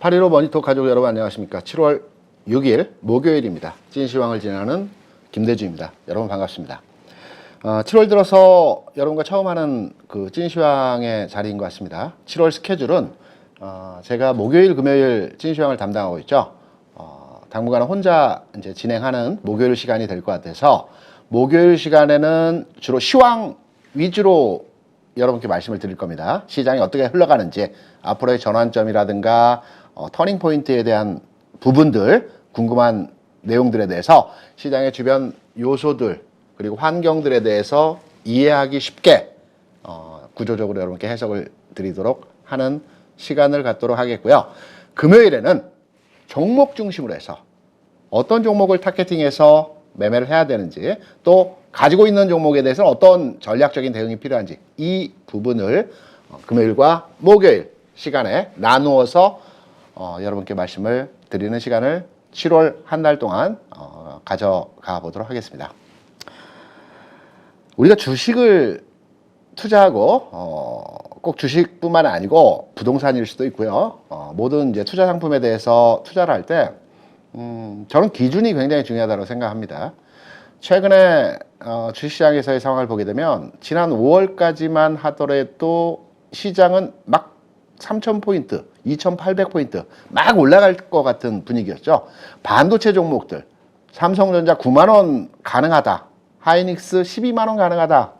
8.15 모니터 가족 여러분 안녕하십니까. 7월 6일 목요일입니다. 찐시황을 진행하는 김대주입니다. 여러분 반갑습니다. 7월 들어서 여러분과 처음 하는 그 찐시황의 자리인 것 같습니다. 7월 스케줄은 제가 목요일, 금요일 찐시황을 담당하고 있죠. 당분간은 혼자 이제 진행하는 목요일 시간이 될 것 같아서 목요일 시간에는 주로 시황 위주로 여러분께 말씀을 드릴 겁니다. 시장이 어떻게 흘러가는지, 앞으로의 전환점이라든가 터닝 포인트에 대한 부분들, 궁금한 내용들에 대해서 시장의 주변 요소들 그리고 환경들에 대해서 이해하기 쉽게 구조적으로 여러분께 해석을 드리도록 하는 시간을 갖도록 하겠고요. 금요일에는 종목 중심으로 해서 어떤 종목을 타겟팅해서 매매를 해야 되는지, 또 가지고 있는 종목에 대해서는 어떤 전략적인 대응이 필요한지, 이 부분을 금요일과 목요일 시간에 나누어서 여러분께 말씀을 드리는 시간을 7월 한 달 동안 가져가 보도록 하겠습니다. 우리가 주식을 투자하고 꼭 주식뿐만 아니고 부동산일 수도 있고요. 모든 이제 투자 상품에 대해서 투자를 할 때 저는 기준이 굉장히 중요하다고 생각합니다. 최근에 주식시장에서의 상황을 보게 되면 지난 5월까지만 하더라도 시장은 막 3,000포인트, 2,800포인트 막 올라갈 것 같은 분위기였죠. 반도체 종목들, 삼성전자 9만원 가능하다, 하이닉스 12만원 가능하다,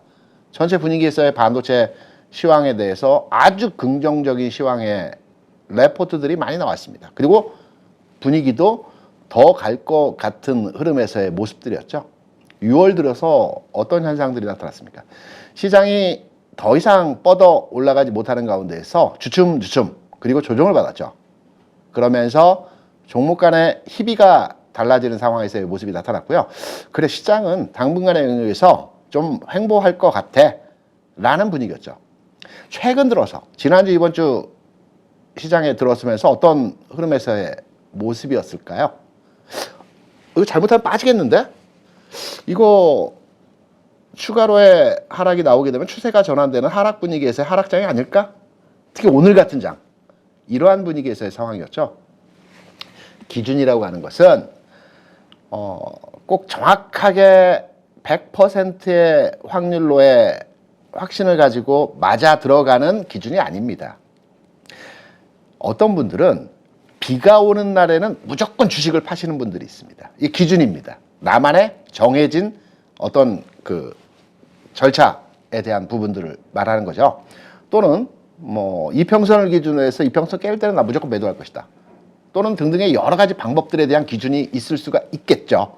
전체 분위기에서의 반도체 시황에 대해서 아주 긍정적인 시황의 레포트들이 많이 나왔습니다. 그리고 분위기도 더 갈 것 같은 흐름에서의 모습들이었죠. 6월 들어서 어떤 현상들이 나타났습니까? 시장이 더 이상 뻗어 올라가지 못하는 가운데에서 주춤주춤 그리고 조정을 받았죠. 그러면서 종목 간의 희비가 달라지는 상황에서의 모습이 나타났고요. 그래, 시장은 당분간의 영역에서 좀 횡보할 것 같아 라는 분위기였죠. 최근 들어서 지난주 이번주 시장에 들어서면서 어떤 흐름에서의 모습이었을까요? 이거 잘못하면 빠지겠는데? 이거 추가로의 하락이 나오게 되면 추세가 전환되는 하락 분위기에서의 하락장이 아닐까? 특히 오늘 같은 장, 이러한 분위기에서의 상황이었죠. 기준이라고 하는 것은 꼭 정확하게 100%의 확률로의 확신을 가지고 맞아 들어가는 기준이 아닙니다. 어떤 분들은 비가 오는 날에는 무조건 주식을 파시는 분들이 있습니다. 이 기준입니다. 나만의 정해진 어떤 그 절차에 대한 부분들을 말하는 거죠. 또는 뭐 이평선을 기준으로 해서 이평선 깰 때는 나 무조건 매도할 것이다. 또는 등등의 여러 가지 방법들에 대한 기준이 있을 수가 있겠죠.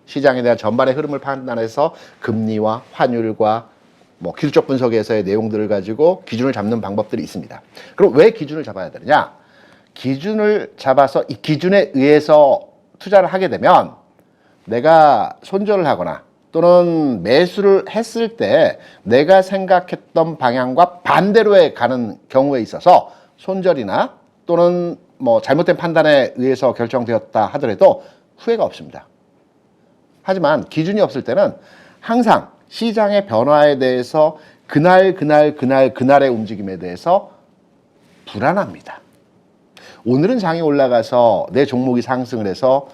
시장에 대한 전반의 흐름을 판단해서 금리와 환율과 뭐 기술적 분석에서의 내용들을 가지고 기준을 잡는 방법들이 있습니다. 그럼 왜 기준을 잡아야 되느냐? 기준을 잡아서 이 기준에 의해서 투자를 하게 되면 내가 손절을 하거나 또는 매수를 했을 때 내가 생각했던 방향과 반대로에 가는 경우에 있어서 손절이나 또는 뭐 잘못된 판단에 의해서 결정되었다 하더라도 후회가 없습니다. 하지만 기준이 없을 때는 항상 시장의 변화에 대해서 그날의 움직임에 대해서 불안합니다. 오늘은 장이 올라가서 내 종목이 상승을 해서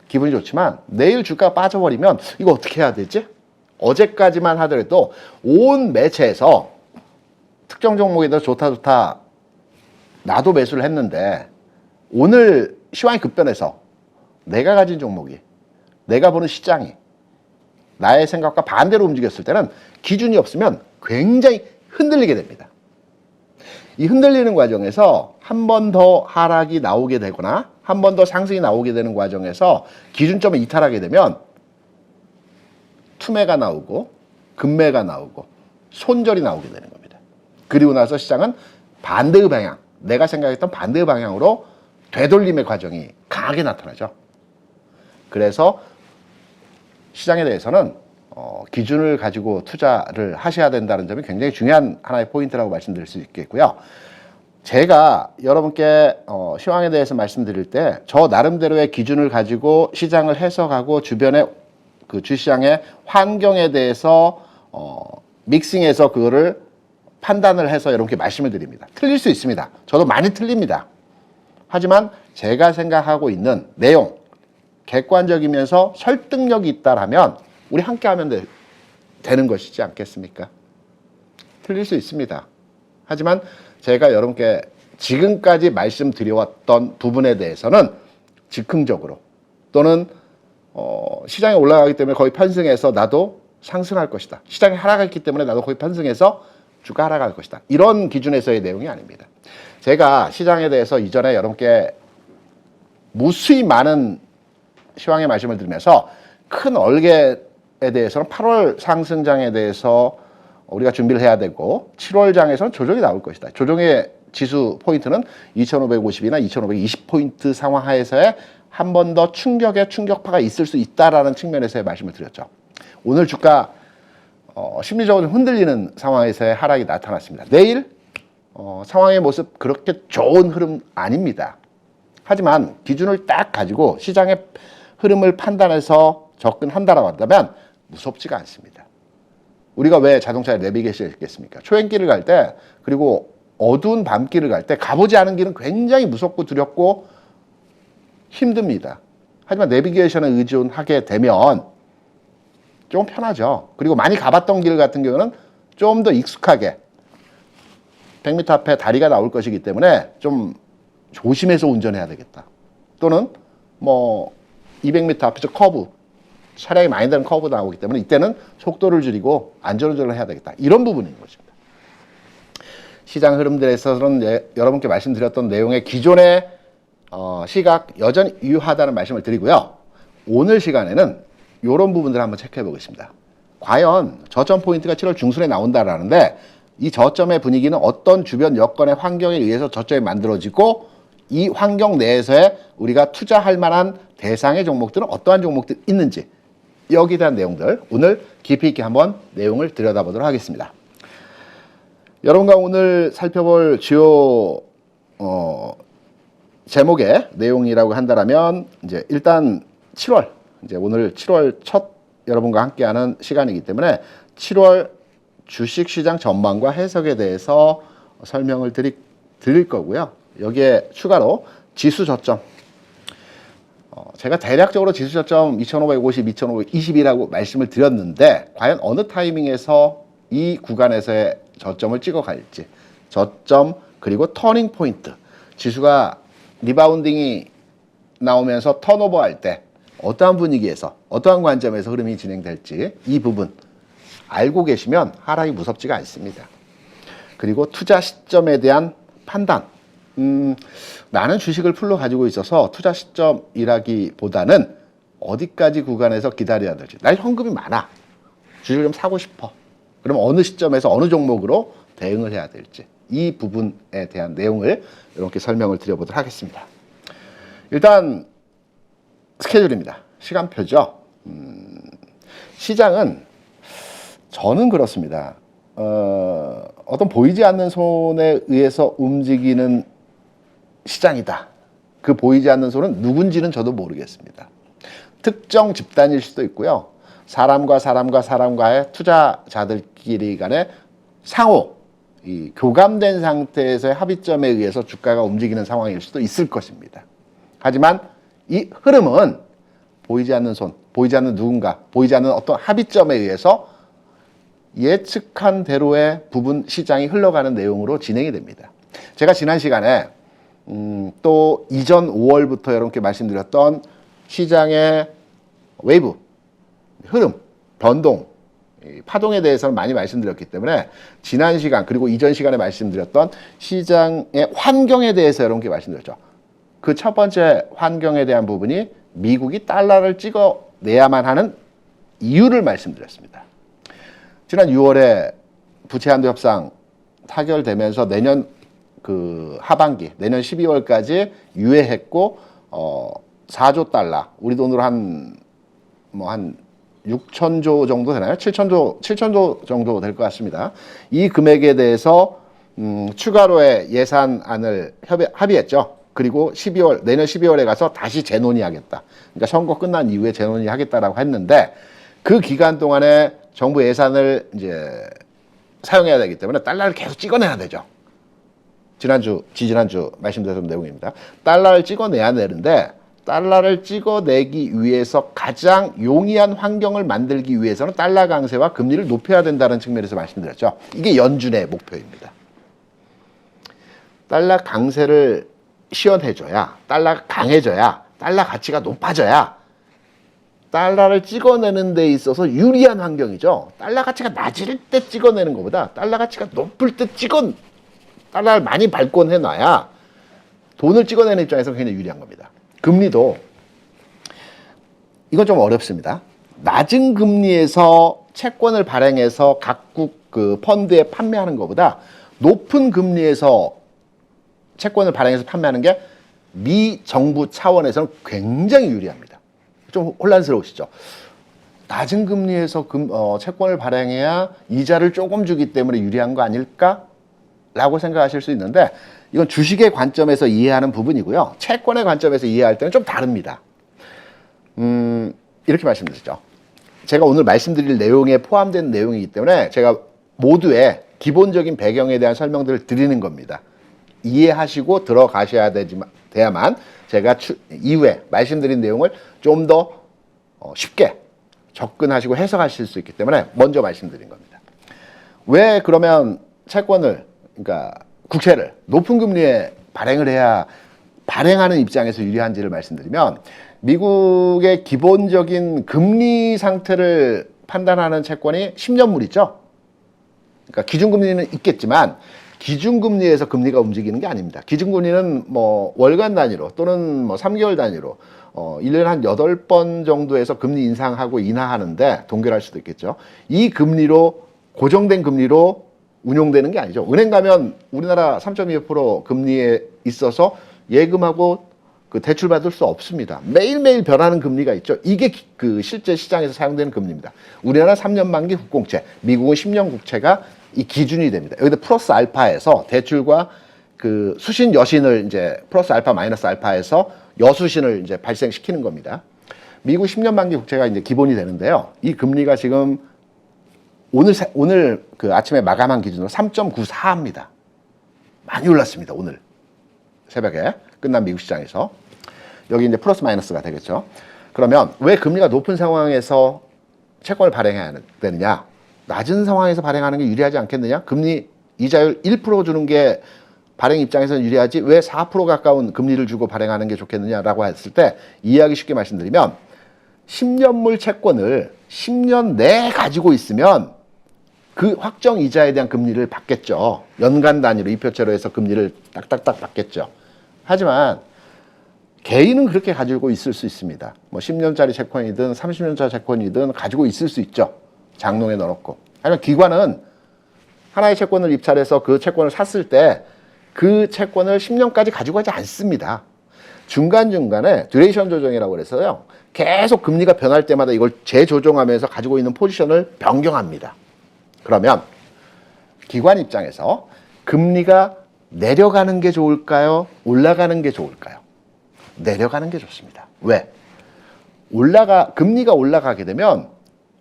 기분이 좋지만 내일 주가가 빠져버리면 이거 어떻게 해야 되지? 어제까지만 하더라도 온 매체에서 특정 종목에 대해서 좋다 나도 매수를 했는데 오늘 시황이 급변해서 내가 가진 종목이, 내가 보는 시장이 나의 생각과 반대로 움직였을 때는 기준이 없으면 굉장히 흔들리게 됩니다. 이 흔들리는 과정에서 한 번 더 하락이 나오게 되거나 한 번 더 상승이 나오게 되는 과정에서 기준점을 이탈하게 되면 투매가 나오고 급매가 나오고 손절이 나오게 되는 겁니다. 그리고 나서 시장은 반대의 방향, 내가 생각했던 반대의 방향으로 되돌림의 과정이 강하게 나타나죠. 그래서 시장에 대해서는 기준을 가지고 투자를 하셔야 된다는 점이 굉장히 중요한 하나의 포인트라고 말씀드릴 수 있겠고요. 제가 여러분께 시황에 대해서 말씀드릴 때 저 나름대로의 기준을 가지고 시장을 해석하고 주변의 그 주시장의 환경에 대해서 믹싱해서 그거를 판단을 해서 여러분께 말씀을 드립니다. 틀릴 수 있습니다. 저도 많이 틀립니다. 하지만 제가 생각하고 있는 내용, 객관적이면서 설득력이 있다라면 우리 함께 하면 되는 것이지 않겠습니까? 틀릴 수 있습니다. 하지만 제가 여러분께 지금까지 말씀드려왔던 부분에 대해서는 즉흥적으로 또는 시장이 올라가기 때문에 거의 편승해서 나도 상승할 것이다. 시장이 하락했기 때문에 나도 거의 편승해서 주가 하락할 것이다. 이런 기준에서의 내용이 아닙니다. 제가 시장에 대해서 이전에 여러분께 무수히 많은 시황의 말씀을 드리면서 큰 얼개에 대해서는 8월 상승장에 대해서 우리가 준비를 해야 되고 7월장에서는 조정이 나올 것이다. 조정의 지수 포인트는 2550이나 2520포인트 상황 하에서의 한 번 더 충격의 충격파가 있을 수 있다라는 측면에서의 말씀을 드렸죠. 오늘 주가 심리적으로 좀 흔들리는 상황에서의 하락이 나타났습니다. 내일 상황의 모습 그렇게 좋은 흐름 아닙니다. 하지만 기준을 딱 가지고 시장의 흐름을 판단해서 접근한다라고 한다면 무섭지가 않습니다. 우리가 왜 자동차에 내비게이션이 있겠습니까? 초행길을 갈 때 그리고 어두운 밤길을 갈 때 가보지 않은 길은 굉장히 무섭고 두렵고 힘듭니다. 하지만 내비게이션에 의존하게 되면 좀 편하죠. 그리고 많이 가봤던 길 같은 경우는 좀 더 익숙하게 100m 앞에 다리가 나올 것이기 때문에 좀 조심해서 운전해야 되겠다. 또는 뭐 200m 앞에서 커브, 차량이 많이 다는 커브가 나오기 때문에 이때는 속도를 줄이고 안전운전을 해야 되겠다. 이런 부분인 것입니다. 시장 흐름들에서는 여러분께 말씀드렸던 내용의 기존의 시각 여전히 유효하다는 말씀을 드리고요. 오늘 시간에는 이런 부분들을 한번 체크해 보겠습니다. 과연 저점 포인트가 7월 중순에 나온다라는데 이 저점의 분위기는 어떤 주변 여건의 환경에 의해서 저점이 만들어지고 이 환경 내에서의 우리가 투자할 만한 대상의 종목들은 어떠한 종목들이 있는지 여기에 대한 내용들 오늘 깊이 있게 한번 내용을 들여다보도록 하겠습니다. 여러분과 오늘 살펴볼 주요 제목의 내용이라고 한다면 이제 일단 7월 이제 오늘 7월 첫 여러분과 함께하는 시간이기 때문에 7월 주식시장 전망과 해석에 대해서 설명을 드릴 거고요. 여기에 추가로 지수 저점 제가 대략적으로 지수 저점 2550, 2520이라고 말씀을 드렸는데 과연 어느 타이밍에서 이 구간에서의 저점을 찍어갈지 저점 그리고 터닝 포인트 지수가 리바운딩이 나오면서 턴오버할 때 어떠한 분위기에서 어떠한 관점에서 흐름이 진행될지 이 부분 알고 계시면 하락이 무섭지가 않습니다. 그리고 투자 시점에 대한 판단 나는 주식을 풀로 가지고 있어서 투자 시점이라기보다는 어디까지 구간에서 기다려야 될지 날 현금이 많아 주식을 좀 사고 싶어 그럼 어느 시점에서 어느 종목으로 대응을 해야 될지 이 부분에 대한 내용을 이렇게 설명을 드려보도록 하겠습니다. 일단 스케줄입니다. 시간표죠. 시장은 저는 그렇습니다. 어떤 보이지 않는 손에 의해서 움직이는 시장이다. 그 보이지 않는 손은 누군지는 저도 모르겠습니다. 특정 집단일 수도 있고요. 사람과의 투자자들끼리 간의 상호, 이 교감된 상태에서의 합의점에 의해서 주가가 움직이는 상황일 수도 있을 것입니다. 하지만 이 흐름은 보이지 않는 손, 보이지 않는 누군가, 보이지 않는 어떤 합의점에 의해서 예측한 대로의 부분 시장이 흘러가는 내용으로 진행이 됩니다. 제가 지난 시간에 또 이전 5월부터 여러분께 말씀드렸던 시장의 웨이브, 흐름, 변동, 파동에 대해서는 많이 말씀드렸기 때문에 지난 시간 그리고 이전 시간에 말씀드렸던 시장의 환경에 대해서 여러분께 말씀드렸죠. 그 첫 번째 환경에 대한 부분이 미국이 달러를 찍어내야만 하는 이유를 말씀드렸습니다. 지난 6월에 부채 한도 협상 타결되면서 내년 그 하반기, 내년 12월까지 유예했고 4조 달러, 우리 돈으로 한 6천조 정도 되나요? 7천조 정도 될 것 같습니다. 이 금액에 대해서 추가로의 예산안을 합의했죠. 그리고 내년 12월에 가서 다시 재논의하겠다. 그러니까 선거 끝난 이후에 재논의하겠다라고 했는데 그 기간 동안에 정부 예산을 이제 사용해야 되기 때문에 달러를 계속 찍어내야 되죠. 지지난주 말씀드렸던 내용입니다. 달러를 찍어내야 되는데 달러를 찍어내기 위해서 가장 용이한 환경을 만들기 위해서는 달러 강세와 금리를 높여야 된다는 측면에서 말씀드렸죠. 이게 연준의 목표입니다. 달러 강세를 시원해줘야, 달러가 강해져야, 달러 가치가 높아져야 달러를 찍어내는 데 있어서 유리한 환경이죠. 달러 가치가 낮을 때 찍어내는 것보다 달러 가치가 높을 때 달러를 많이 발권해놔야 돈을 찍어내는 입장에서 굉장히 유리한 겁니다. 금리도 이건 좀 어렵습니다. 낮은 금리에서 채권을 발행해서 각국 그 펀드에 판매하는 것보다 높은 금리에서 채권을 발행해서 판매하는 게 미 정부 차원에서는 굉장히 유리합니다. 좀 혼란스러우시죠? 낮은 금리에서 채권을 발행해야 이자를 조금 주기 때문에 유리한 거 아닐까? 라고 생각하실 수 있는데 이건 주식의 관점에서 이해하는 부분이고요. 채권의 관점에서 이해할 때는 좀 다릅니다. 이렇게 말씀드리죠. 제가 오늘 말씀드릴 내용에 포함된 내용이기 때문에 제가 모두의 기본적인 배경에 대한 설명들을 드리는 겁니다. 이해하시고 들어가셔야 돼야만 제가 이후에 말씀드린 내용을 좀 더 쉽게 접근하시고 해석하실 수 있기 때문에 먼저 말씀드린 겁니다. 왜 그러면 채권을, 그러니까 국채를 높은 금리에 발행을 해야 발행하는 입장에서 유리한지를 말씀드리면 미국의 기본적인 금리 상태를 판단하는 채권이 10년물 있죠. 그러니까 기준금리는 있겠지만 기준금리에서 금리가 움직이는 게 아닙니다. 기준금리는 뭐 월간 단위로 또는 뭐 3개월 단위로 1년에 한 8번 정도에서 금리 인상하고 인하하는데 동결할 수도 있겠죠. 이 금리로 고정된 금리로 운용되는 게 아니죠. 은행 가면 우리나라 3.25% 금리에 있어서 예금하고 그 대출 받을 수 없습니다. 매일매일 변하는 금리가 있죠. 이게 그 실제 시장에서 사용되는 금리입니다. 우리나라 3년 만기 국공채, 미국은 10년 국채가 이 기준이 됩니다. 여기다 플러스 알파에서 대출과 그 수신 여신을 이제 플러스 알파 마이너스 알파에서 여수신을 이제 발생시키는 겁니다. 미국 10년 만기 국채가 이제 기본이 되는데요. 이 금리가 지금 오늘 그 아침에 마감한 기준으로 3.94입니다. 많이 올랐습니다. 오늘 새벽에 끝난 미국 시장에서. 여기 이제 플러스 마이너스가 되겠죠. 그러면 왜 금리가 높은 상황에서 채권을 발행해야 되느냐? 낮은 상황에서 발행하는 게 유리하지 않겠느냐? 금리 이자율 1% 주는 게 발행 입장에서는 유리하지 왜 4% 가까운 금리를 주고 발행하는 게 좋겠느냐라고 했을 때 이해하기 쉽게 말씀드리면 10년물 채권을 10년 내에 가지고 있으면 그 확정 이자에 대한 금리를 받겠죠. 연간 단위로 이표채로 해서 금리를 딱딱딱 받겠죠. 하지만 개인은 그렇게 가지고 있을 수 있습니다. 뭐 10년짜리 채권이든 30년짜리 채권이든 가지고 있을 수 있죠. 장롱에 넣어놓고. 하지만 기관은 하나의 채권을 입찰해서 그 채권을 샀을 때 그 채권을 10년까지 가지고 가지 않습니다. 중간중간에 듀레이션 조정이라고 그래서요. 계속 금리가 변할 때마다 이걸 재조정하면서 가지고 있는 포지션을 변경합니다. 그러면 기관 입장에서 금리가 내려가는 게 좋을까요? 올라가는 게 좋을까요? 내려가는 게 좋습니다. 왜? 금리가 올라가게 되면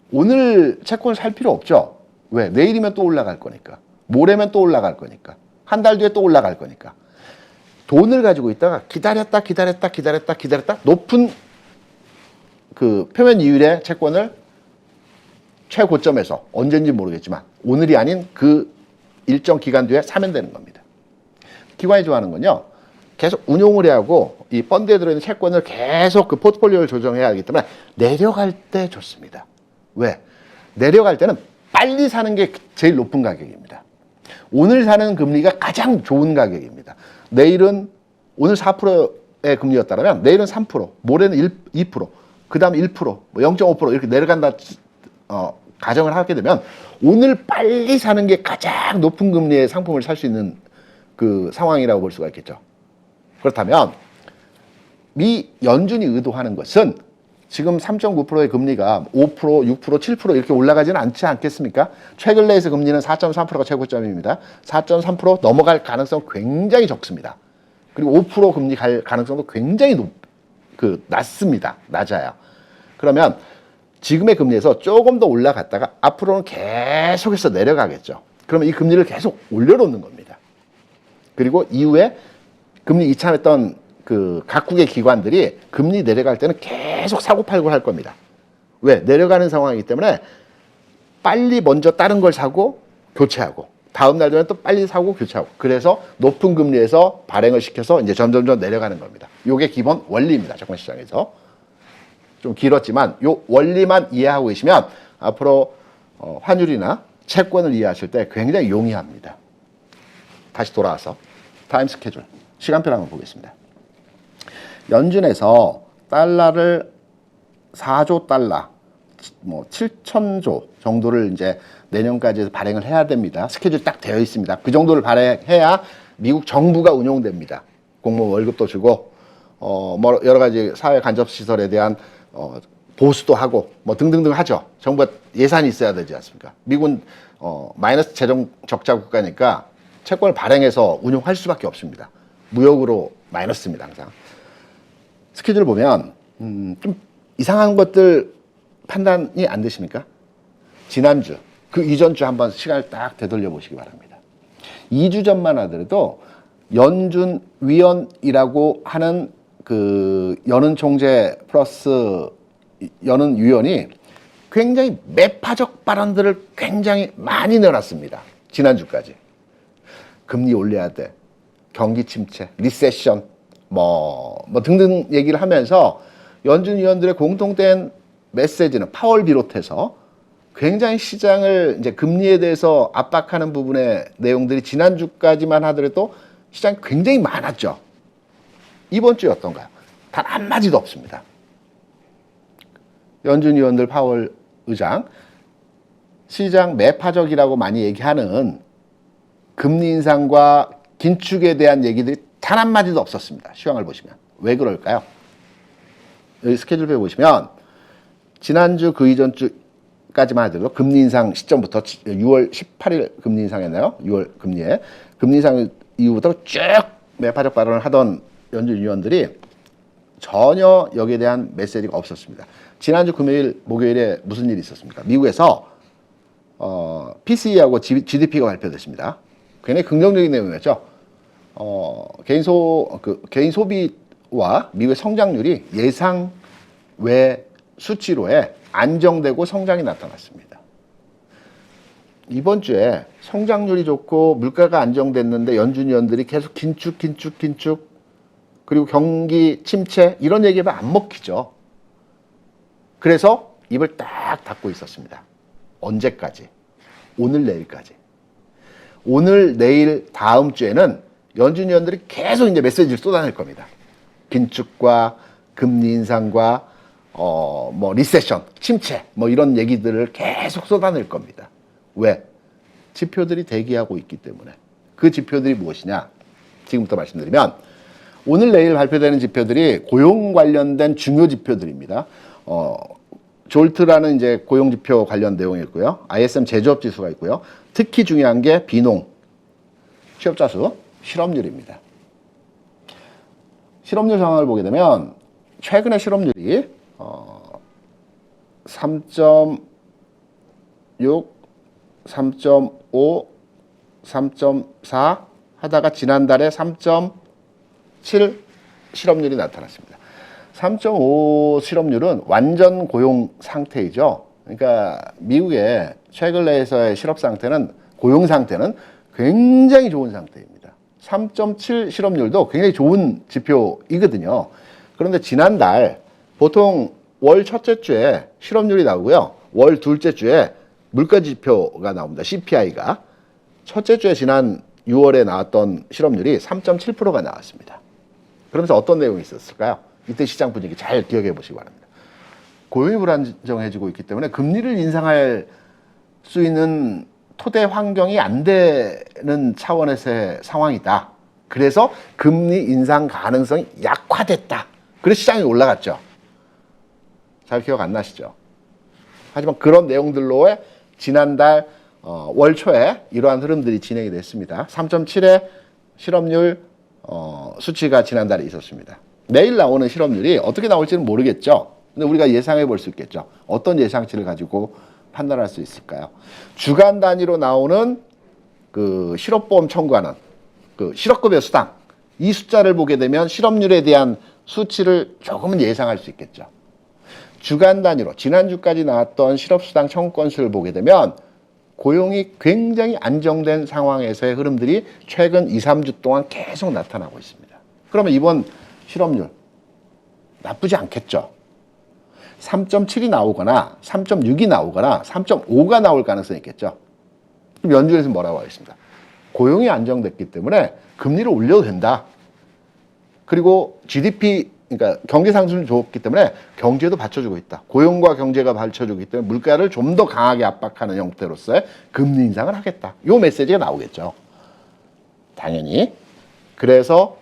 오늘 채권을 살 필요 없죠. 왜? 내일이면 또 올라갈 거니까. 모레면 또 올라갈 거니까. 한 달 뒤에 또 올라갈 거니까. 돈을 가지고 있다가 기다렸다 높은 그 표면 이율의 채권을 최고점에서 언제인지 모르겠지만 오늘이 아닌 그 일정 기간 뒤에 사면 되는 겁니다. 기관이 좋아하는 건요. 계속 운용을 해야 하고 이 펀드에 들어있는 채권을 계속 그 포트폴리오를 조정해야 하기 때문에 내려갈 때 좋습니다. 왜? 내려갈 때는 빨리 사는 게 제일 높은 가격입니다. 오늘 사는 금리가 가장 좋은 가격입니다. 내일은 오늘 4%의 금리였다면 내일은 3%, 모레는 2%, 그 다음 1%, 뭐 0.5% 이렇게 내려간다 가정을 하게 되면 오늘 빨리 사는 게 가장 높은 금리의 상품을 살 수 있는 그 상황이라고 볼 수가 있겠죠. 그렇다면 미 연준이 의도하는 것은 지금 3.9%의 금리가 5%, 6%, 7% 이렇게 올라가지는 않지 않겠습니까? 최근 내에서 금리는 4.3%가 최고점입니다. 4.3% 넘어갈 가능성 굉장히 적습니다. 그리고 5% 금리 갈 가능성도 굉장히 낮습니다. 낮아요. 그러면 지금의 금리에서 조금 더 올라갔다가 앞으로는 계속해서 내려가겠죠. 그러면 이 금리를 계속 올려놓는 겁니다. 그리고 이후에 금리 이참했던 그 각국의 기관들이 금리 내려갈 때는 계속 사고팔고 할 겁니다. 왜? 내려가는 상황이기 때문에 빨리 먼저 다른 걸 사고 교체하고 다음 날 되면 또 빨리 사고 교체하고 그래서 높은 금리에서 발행을 시켜서 이제 점점점 내려가는 겁니다. 이게 기본 원리입니다. 채권시장에서. 좀 길었지만 이 원리만 이해하고 계시면 앞으로 환율이나 채권을 이해하실 때 굉장히 용이합니다. 다시 돌아와서 타임 스케줄, 시간표를 한번 보겠습니다. 연준에서 달러를 4조 달러, 뭐 7천조 정도를 이제 내년까지 발행을 해야 됩니다. 스케줄이 딱 되어 있습니다. 그 정도를 발행해야 미국 정부가 운용됩니다. 공무원 월급도 주고 뭐 여러 가지 사회 간접 시설에 대한 보수도 하고 뭐 등등등 하죠. 정부가 예산이 있어야 되지 않습니까? 미국은 마이너스 재정 적자 국가니까 채권을 발행해서 운용할 수밖에 없습니다. 무역으로 마이너스입니다, 항상. 스케줄을 보면 좀 이상한 것들 판단이 안 되십니까? 지난주, 그 이전주 한번 시간을 딱 되돌려 보시기 바랍니다. 2주 전만 하더라도 연준 위원이라고 하는 그 연은 총재 플러스 연은 위원이 굉장히 매파적 발언들을 굉장히 많이 내놨습니다. 지난주까지. 금리 올려야 돼. 경기 침체, 리세션, 뭐 등등 얘기를 하면서 연준 위원들의 공통된 메시지는 파월 비롯해서 굉장히 시장을 이제 금리에 대해서 압박하는 부분의 내용들이 지난주까지만 하더라도 시장이 굉장히 많았죠. 이번 주에 어떤가요? 단 한마디도 없습니다. 연준 위원들 파월 의장, 시장 매파적이라고 많이 얘기하는 금리 인상과 긴축에 대한 얘기들이 단 한마디도 없었습니다. 시황을 보시면. 왜 그럴까요? 여기 스케줄표 보시면 지난주 그 이전 주까지만 하더라도 금리 인상 시점부터 6월 18일 금리 인상했나요? 6월 금리에. 금리 인상 이후부터 쭉 매파적 발언을 하던 연준 위원들이 전혀 여기에 대한 메시지가 없었습니다. 지난주 금요일, 목요일에 무슨 일이 있었습니까? 미국에서 PCE하고 GDP가 발표됐습니다. 굉장히 긍정적인 내용이었죠. 개인 소비와 미국의 성장률이 예상 외 수치로에 안정되고 성장이 나타났습니다. 이번 주에 성장률이 좋고 물가가 안정됐는데 연준 위원들이 계속 긴축 그리고 경기 침체 이런 얘기하면 안 먹히죠. 그래서 입을 딱 닫고 있었습니다. 언제까지? 오늘 내일까지. 오늘 내일 다음 주에는 연준 위원들이 계속 이제 메시지를 쏟아낼 겁니다. 긴축과 금리 인상과 뭐 리세션, 침체 뭐 이런 얘기들을 계속 쏟아낼 겁니다. 왜? 지표들이 대기하고 있기 때문에. 그 지표들이 무엇이냐? 지금부터 말씀드리면 오늘 내일 발표되는 지표들이 고용 관련된 중요 지표들입니다. 졸트라는 이제 고용 지표 관련 내용이 있고요. ISM 제조업 지수가 있고요. 특히 중요한 게 비농 취업자 수, 실업률입니다. 실업률 상황을 보게 되면 최근의 실업률이 3.6, 3.5, 3.4 하다가 지난달에 3.7 실업률이 나타났습니다. 3.5 실업률은 완전 고용 상태이죠. 그러니까 미국의 최근 내에서의 실업 상태는 고용 상태는 굉장히 좋은 상태입니다. 3.7 실업률도 굉장히 좋은 지표이거든요. 그런데 지난달 보통 월 첫째 주에 실업률이 나오고요. 월 둘째 주에 물가 지표가 나옵니다. CPI가. 첫째 주에 지난 6월에 나왔던 실업률이 3.7%가 나왔습니다. 그러면서 어떤 내용이 있었을까요? 이때 시장 분위기 잘 기억해 보시기 바랍니다. 고용이 불안정해지고 있기 때문에 금리를 인상할 수 있는 토대 환경이 안 되는 차원에서의 상황이다. 그래서 금리 인상 가능성이 약화됐다. 그래서 시장이 올라갔죠. 잘 기억 안 나시죠? 하지만 그런 내용들로의 지난달 월 초에 이러한 흐름들이 진행이 됐습니다. 3.7의 실업률 수치가 지난달에 있었습니다. 내일 나오는 실업률이 어떻게 나올지는 모르겠죠. 근데 우리가 예상해 볼 수 있겠죠. 어떤 예상치를 가지고 판단할 수 있을까요? 주간 단위로 나오는 그 실업보험 청구하는 그 실업급여 수당 이 숫자를 보게 되면 실업률에 대한 수치를 조금은 예상할 수 있겠죠. 주간 단위로 지난주까지 나왔던 실업수당 청구 건수를 보게 되면 고용이 굉장히 안정된 상황에서의 흐름들이 최근 2, 3주 동안 계속 나타나고 있습니다. 그러면 이번 실업률 나쁘지 않겠죠. 3.7이 나오거나 3.6이 나오거나 3.5가 나올 가능성이 있겠죠. 그럼 연준에서 뭐라고 하겠습니다. 고용이 안정됐기 때문에 금리를 올려도 된다. 그리고 GDP, 그러니까 경제 상승률이 좋기 때문에 경제도 받쳐주고 있다. 고용과 경제가 받쳐주기 때문에 물가를 좀 더 강하게 압박하는 형태로서의 금리 인상을 하겠다. 이 메시지가 나오겠죠. 당연히. 그래서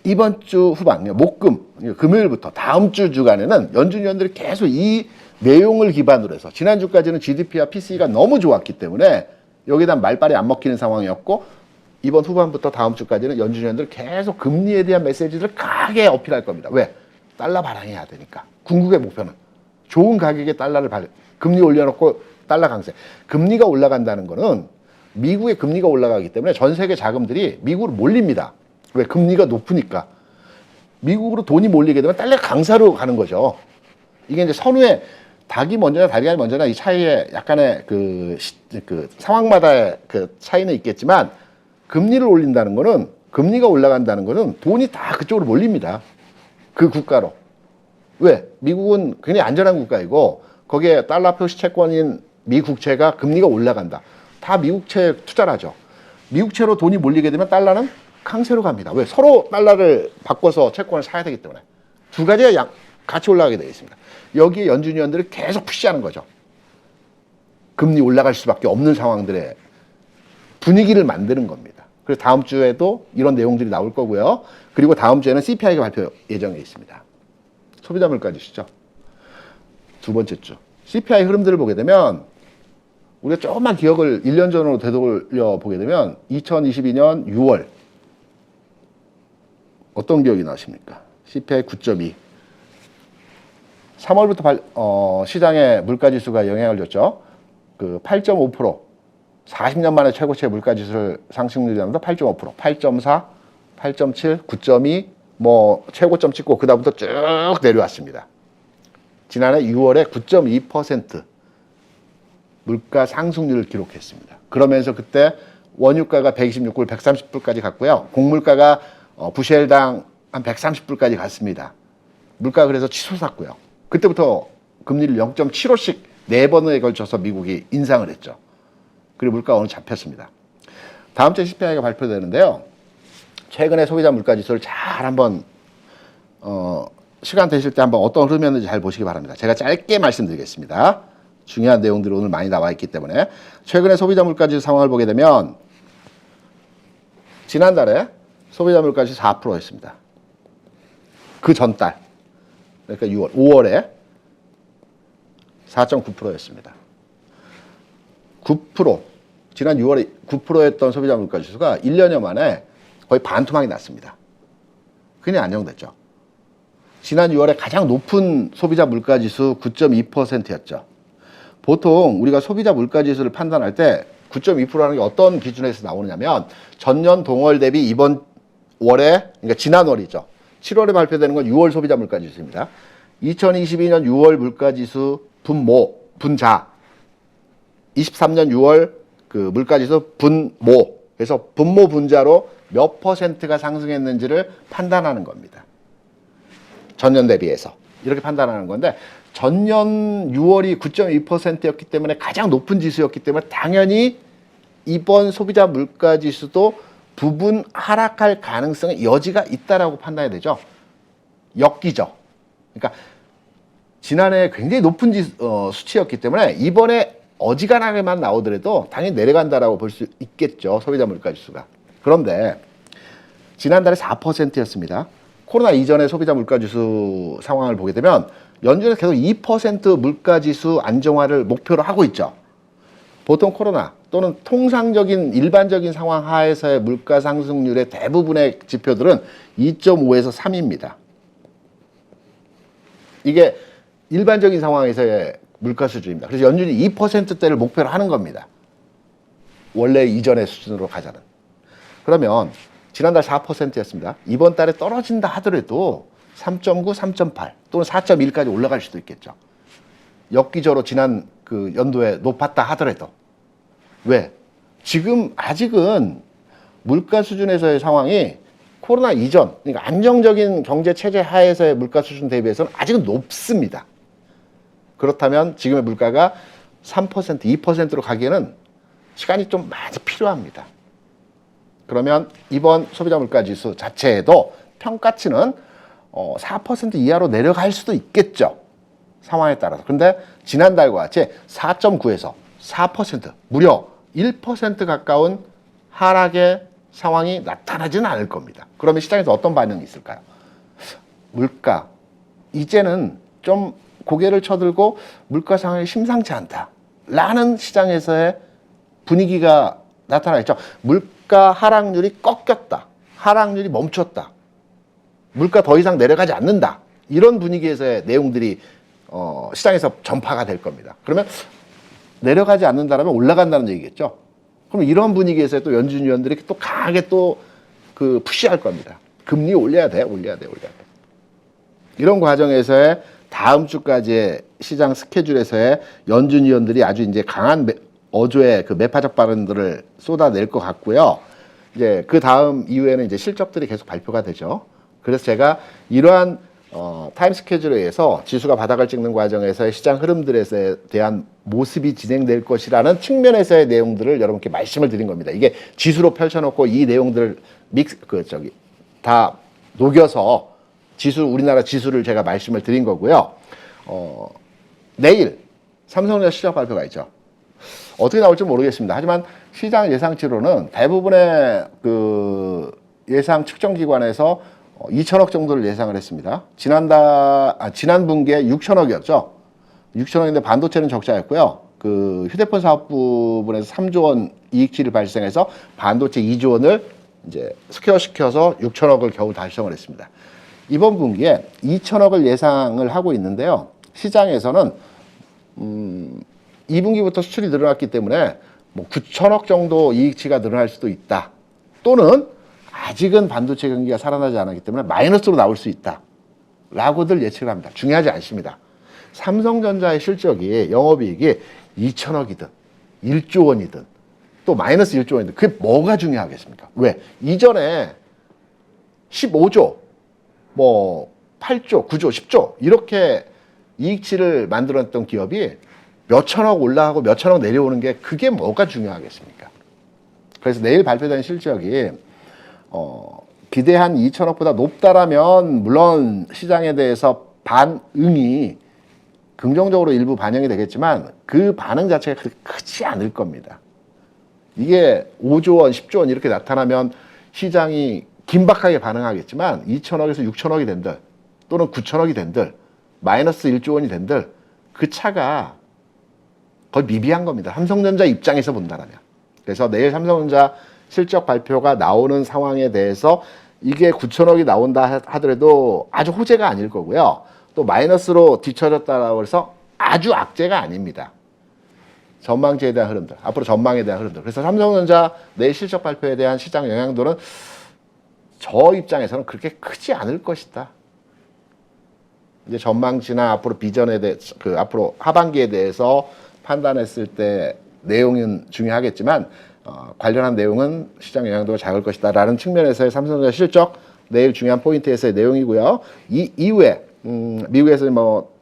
이번 주 후반, 목금, 금요일부터 다음 주 주간에는 연준 위원들이 계속 이 내용을 기반으로 해서 지난주까지는 GDP와 PCE가 너무 좋았기 때문에 여기다 말빨이 안 먹히는 상황이었고 이번 후반부터 다음 주까지는 연준 위원들 계속 금리에 대한 메시지를 강하게 어필할 겁니다. 왜? 달러 발행해야 되니까. 궁극의 목표는 좋은 가격에 달러를 금리 올려놓고 달러 강세. 금리가 올라간다는 거는 미국의 금리가 올라가기 때문에 전 세계 자금들이 미국으로 몰립니다. 왜? 금리가 높으니까. 미국으로 돈이 몰리게 되면 달러 강세로 가는 거죠. 이게 이제 선후에 닭이 먼저냐 달걀이 먼저냐 이 차이에 약간의 그 상황마다의 그 차이는 있겠지만 금리를 올린다는 거는 금리가 올라간다는 거는 돈이 다 그쪽으로 몰립니다. 그 국가로. 왜? 미국은 굉장히 안전한 국가이고 거기에 달러 표시 채권인 미국채가 금리가 올라간다. 다 미국채에 투자를 하죠. 미국채로 돈이 몰리게 되면 달러는 강세로 갑니다. 왜? 서로 달러를 바꿔서 채권을 사야 되기 때문에. 두 가지가 같이 올라가게 되어 있습니다. 여기에 연준 위원들이 계속 푸시하는 거죠. 금리 올라갈 수밖에 없는 상황들의 분위기를 만드는 겁니다. 그래서 다음 주에도 이런 내용들이 나올 거고요. 그리고 다음 주에는 CPI가 발표 예정에 있습니다. 소비자 물가 지수죠. 두 번째 주. CPI 흐름들을 보게 되면 우리가 조금만 기억을 1년 전으로 되돌려 보게 되면 2022년 6월 어떤 기억이 나십니까? CPI 9.2. 3월부터 시장의 물가지수가 영향을 줬죠. 그 8.5%, 40년 만에 최고치의 물가지수를 상승률이 나면서 8.5%, 8.4, 8.7, 9.2, 뭐 최고점 찍고 그다음부터 쭉 내려왔습니다. 지난해 6월에 9.2% 물가 상승률을 기록했습니다. 그러면서 그때 원유가가 126불, 130불까지 갔고요. 곡물가가 부실당 한 130불까지 갔습니다. 물가 그래서 치솟았고요. 그때부터 금리를 0.75씩 4번에 걸쳐서 미국이 인상을 했죠. 그리고 물가가 오늘 잡혔습니다. 다음 주에 CPI가 발표되는데요. 최근에 소비자 물가지수를 잘 한번 시간 되실 때 한번 어떤 흐름이었는지 잘 보시기 바랍니다. 제가 짧게 말씀드리겠습니다. 중요한 내용들이 오늘 많이 나와 있기 때문에 최근에 소비자 물가지수 상황을 보게 되면 지난달에 소비자 물가지수 4%였습니다. 그 전달 그러니까 6월, 5월에 4.9%였습니다. 9%, 지난 6월에 9%였던 소비자 물가 지수가 1년여 만에 거의 반토막이 났습니다. 그냥 안정됐죠. 지난 6월에 가장 높은 소비자 물가 지수 9.2%였죠. 보통 우리가 소비자 물가 지수를 판단할 때 9.2%라는 게 어떤 기준에서 나오느냐면 전년 동월 대비 이번 월에, 그러니까 지난 월이죠. 7월에 발표되는 건 6월 소비자 물가 지수입니다. 2022년 6월 물가 지수 분자 23년 6월 그 물가지수 분모. 그래서 분모 분자로 몇 퍼센트가 상승했는지를 판단하는 겁니다. 전년 대비해서. 이렇게 판단하는 건데 전년 6월이 9.2%였기 때문에 가장 높은 지수였기 때문에 당연히 이번 소비자 물가지수도 부분 하락할 가능성의 여지가 있다라고 판단해야 되죠. 엮이죠. 그러니까 지난해 굉장히 높은 수치였기 때문에 이번에 어지간하게만 나오더라도 당연히 내려간다라고 볼 수 있겠죠. 소비자 물가지수가. 그런데 지난달에 4%였습니다. 코로나 이전의 소비자 물가지수 상황을 보게 되면 연준에서 계속 2% 물가지수 안정화를 목표로 하고 있죠. 보통 코로나 또는 통상적인 일반적인 상황 하에서의 물가 상승률의 대부분의 지표들은 2.5에서 3입니다. 이게 일반적인 상황에서의 물가 수준입니다. 그래서 연준이 2%대를 목표로 하는 겁니다. 원래 이전의 수준으로 가자는. 그러면 지난달 4%였습니다. 이번 달에 떨어진다 하더라도 3.9, 3.8 또는 4.1까지 올라갈 수도 있겠죠. 엽기적으로 지난 그 연도에 높았다 하더라도. 왜? 지금 아직은 물가 수준에서의 상황이 코로나 이전, 그러니까 안정적인 경제 체제 하에서의 물가 수준 대비해서는 아직은 높습니다. 그렇다면 지금의 물가가 3%, 2%로 가기에는 시간이 좀 많이 필요합니다. 그러면 이번 소비자 물가 지수 자체에도 평가치는 4% 이하로 내려갈 수도 있겠죠. 상황에 따라서. 근데 지난달과 같이 4.9에서 4%, 무려 1% 가까운 하락의 상황이 나타나지는 않을 겁니다. 그러면 시장에서 어떤 반응이 있을까요? 물가, 이제는 좀 고개를 쳐들고 물가 상황이 심상치 않다 라는 시장에서의 분위기가 나타나겠죠. 물가 하락률이 꺾였다, 하락률이 멈췄다, 물가 더 이상 내려가지 않는다, 이런 분위기에서의 내용들이 시장에서 전파가 될 겁니다. 그러면 내려가지 않는다라면 올라간다는 얘기겠죠. 그럼 이런 분위기에서 또 연준 위원들이 또 강하게 또 그 푸시할 겁니다. 금리 올려야 돼. 이런 과정에서의 다음 주까지의 시장 스케줄에서의 연준 위원들이 아주 이제 강한 어조의 그 매파적 발언들을 쏟아낼 것 같고요. 이제 그 다음 이후에는 이제 실적들이 계속 발표가 되죠. 그래서 제가 이러한 타임 스케줄에 의해서 지수가 바닥을 찍는 과정에서의 시장 흐름들에 대한 모습이 진행될 것이라는 측면에서의 내용들을 여러분께 말씀을 드린 겁니다. 이게 지수로 펼쳐놓고 이 내용들을 다 녹여서 우리나라 지수를 제가 말씀을 드린 거고요. 내일 삼성전자 실적 발표가 있죠. 어떻게 나올지 모르겠습니다. 하지만 시장 예상치로는 대부분의 그 예상 측정 기관에서 2천억 정도를 예상을 했습니다. 지난 분기에 6천억이었죠. 6천억인데 반도체는 적자였고요. 그 휴대폰 사업 부분에서 3조 원 이익치를 발생해서 반도체 2조 원을 이제 스퀘어시켜서 6천억을 겨우 달성을 했습니다. 이번 분기에 2천억을 예상을 하고 있는데요. 시장에서는 2분기부터 수출이 늘어났기 때문에 뭐 9천억 정도 이익치가 늘어날 수도 있다. 또는 아직은 반도체 경기가 살아나지 않았기 때문에 마이너스로 나올 수 있다 라고들 예측을 합니다. 중요하지 않습니다. 삼성전자의 실적이, 영업이익이 2천억이든 1조 원이든 또 마이너스 1조 원이든 그게 뭐가 중요하겠습니까? 왜? 이전에 15조, 뭐 8조, 9조, 10조 이렇게 이익치를 만들었던 기업이 몇 천억 올라가고 몇 천억 내려오는 게 그게 뭐가 중요하겠습니까? 그래서 내일 발표된 실적이 기대한 2천억보다 높다라면 물론 시장에 대해서 반응이 긍정적으로 일부 반영이 되겠지만 그 반응 자체가 그렇게 크지 않을 겁니다. 이게 5조 원, 10조 원 이렇게 나타나면 시장이 긴박하게 반응하겠지만 2천억에서 6천억이 된들 또는 9천억이 된들 마이너스 1조 원이 된들 그 차가 거의 미비한 겁니다. 삼성전자 입장에서 본다면. 그래서 내일 삼성전자 실적 발표가 나오는 상황에 대해서 이게 9천억이 나온다 하더라도 아주 호재가 아닐 거고요. 또 마이너스로 뒤처졌다고 해서 아주 악재가 아닙니다. 전망치에 대한 흐름들, 앞으로 전망에 대한 흐름들. 그래서 삼성전자 내일 실적 발표에 대한 시장 영향도는 저 입장에서는 그렇게 크지 않을 것이다. 이제 전망치나 앞으로 비전에 대해, 앞으로 하반기에 대해서 판단했을 때 내용은 중요하겠지만 관련한 내용은 시장 영향도가 작을 것이다 라는 측면에서의 삼성전자 실적 내일 중요한 포인트에서의 내용이고요. 이 이후에 미국에서 뭐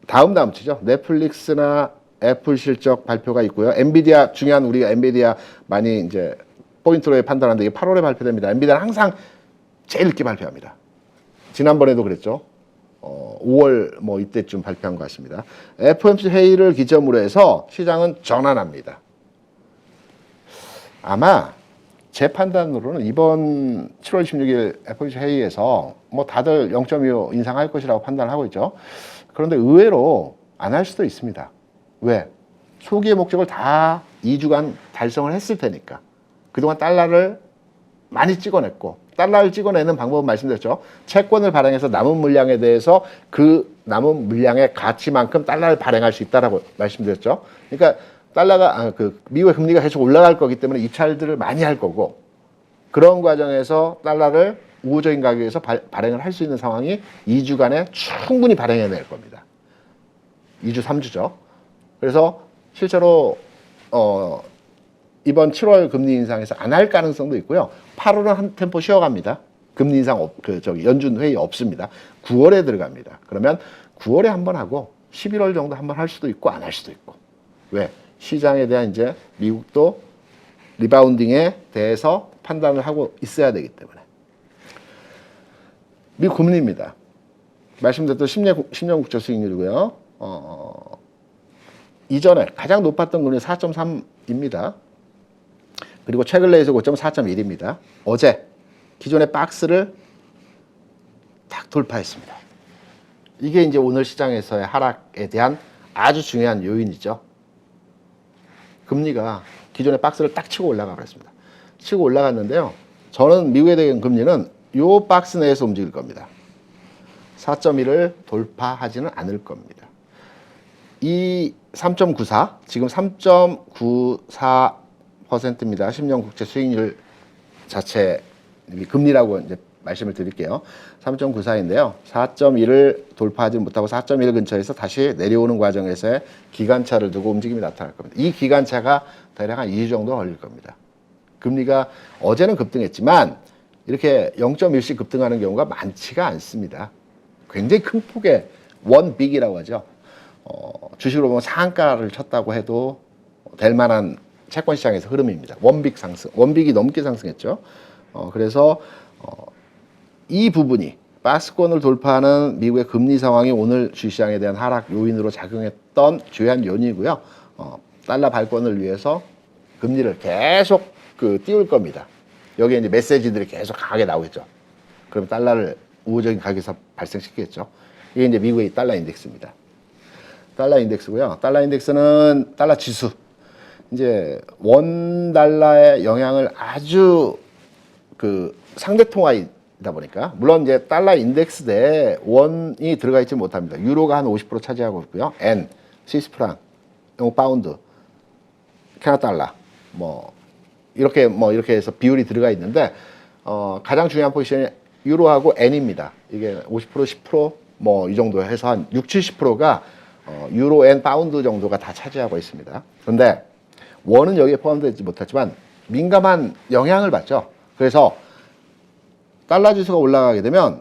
다음 주죠. 넷플릭스나 애플 실적 발표가 있고요. 엔비디아 중요한 우리가 엔비디아 많이 이제 포인트로 판단하는데 이게 8월에 발표됩니다. 엔비디아는 항상 제일 늦게 발표합니다. 지난번에도 그랬죠. 5월 뭐 이때쯤 발표한 것 같습니다. FOMC 회의를 기점으로 해서 시장은 전환합니다. 아마 제 판단으로는 이번 7월 26일 FOMC 회의에서 뭐 다들 0.25 인상할 것이라고 판단을 하고 있죠. 그런데 의외로 안 할 수도 있습니다. 왜? 소기의 목적을 다 2주간 달성을 했을 테니까. 그동안 달러를 많이 찍어냈고 달러를 찍어내는 방법은 말씀드렸죠. 채권을 발행해서 남은 물량에 대해서 그 남은 물량의 가치만큼 달러를 발행할 수 있다라고 말씀드렸죠. 그러니까 달러가 미국의 금리가 계속 올라갈 거기 때문에 입찰들을 많이 할 거고 그런 과정에서 달러를 우호적인 가격에서 발행을 할 수 있는 상황이 2주간에 충분히 발행해낼 겁니다. 2주, 3주죠. 그래서 실제로 이번 7월 금리 인상에서 안 할 가능성도 있고요. 8월은 한 템포 쉬어갑니다. 금리 인상 연준 회의 없습니다. 9월에 들어갑니다. 그러면 9월에 한 번 하고 11월 정도 한 번 할 수도 있고 안 할 수도 있고. 왜? 시장에 대한 이제 미국도 리바운딩에 대해서 판단을 하고 있어야 되기 때문에. 미국 금리입니다. 말씀드렸던 10년 국채 수익률이고요. 이전에 가장 높았던 금리 4.3입니다. 그리고 최근 내에서 고점 4.1입니다. 어제 기존의 박스를 딱 돌파했습니다. 이게 이제 오늘 시장에서의 하락에 대한 아주 중요한 요인이죠. 금리가 기존의 박스를 딱 치고 올라가고 있습니다. 치고 올라갔는데요. 저는 미국에 대한 금리는 요 박스 내에서 움직일 겁니다. 4.1을 돌파하지는 않을 겁니다. 이 3.94, 지금 3.94%입니다. 10년 국채 수익률 자체 금리라고 이제 말씀을 드릴게요. 3.94인데요. 4.1을 돌파하지 못하고 4.1 근처에서 다시 내려오는 과정에서의 기간차를 두고 움직임이 나타날 겁니다. 이 기간차가 대략 한 2주 정도 걸릴 겁니다. 금리가 어제는 급등했지만 이렇게 0.1씩 급등하는 경우가 많지가 않습니다. 굉장히 큰 폭의 원빅이라고 하죠. 주식으로 보면 상한가를 쳤다고 해도 될 만한 채권 시장에서 흐름입니다. 원빅 상승, 원빅이 넘게 상승했죠. 그래서 이 부분이 박스권을 돌파하는 미국의 금리 상황이 오늘 주시장에 대한 하락 요인으로 작용했던 주요한 요인이고요. 달러 발권을 위해서 금리를 계속 띄울 겁니다. 여기에 이제 메시지들이 계속 강하게 나오겠죠. 그럼 달러를 우호적인 가격에서 발생시키겠죠. 이게 이제 미국의 달러 인덱스입니다. 달러 인덱스고요. 달러 인덱스는 달러 지수. 이제 원 달러의 영향을 아주 상대 통화이다 보니까 물론 이제 달러 인덱스 내에 원이 들어가 있지 못합니다. 유로가 한 50% 차지하고 있고요. 엔, 스위스 프랑, 영국 파운드, 캐나다 달러 이렇게 해서 비율이 들어가 있는데 가장 중요한 포지션이 유로하고 엔입니다. 이게 50%, 10% 이 정도 해서 한 60, 70%가 유로, 엔, 파운드 정도가 다 차지하고 있습니다. 그런데 원은 여기에 포함되지 못하지만 민감한 영향을 받죠. 그래서 달러 지수가 올라가게 되면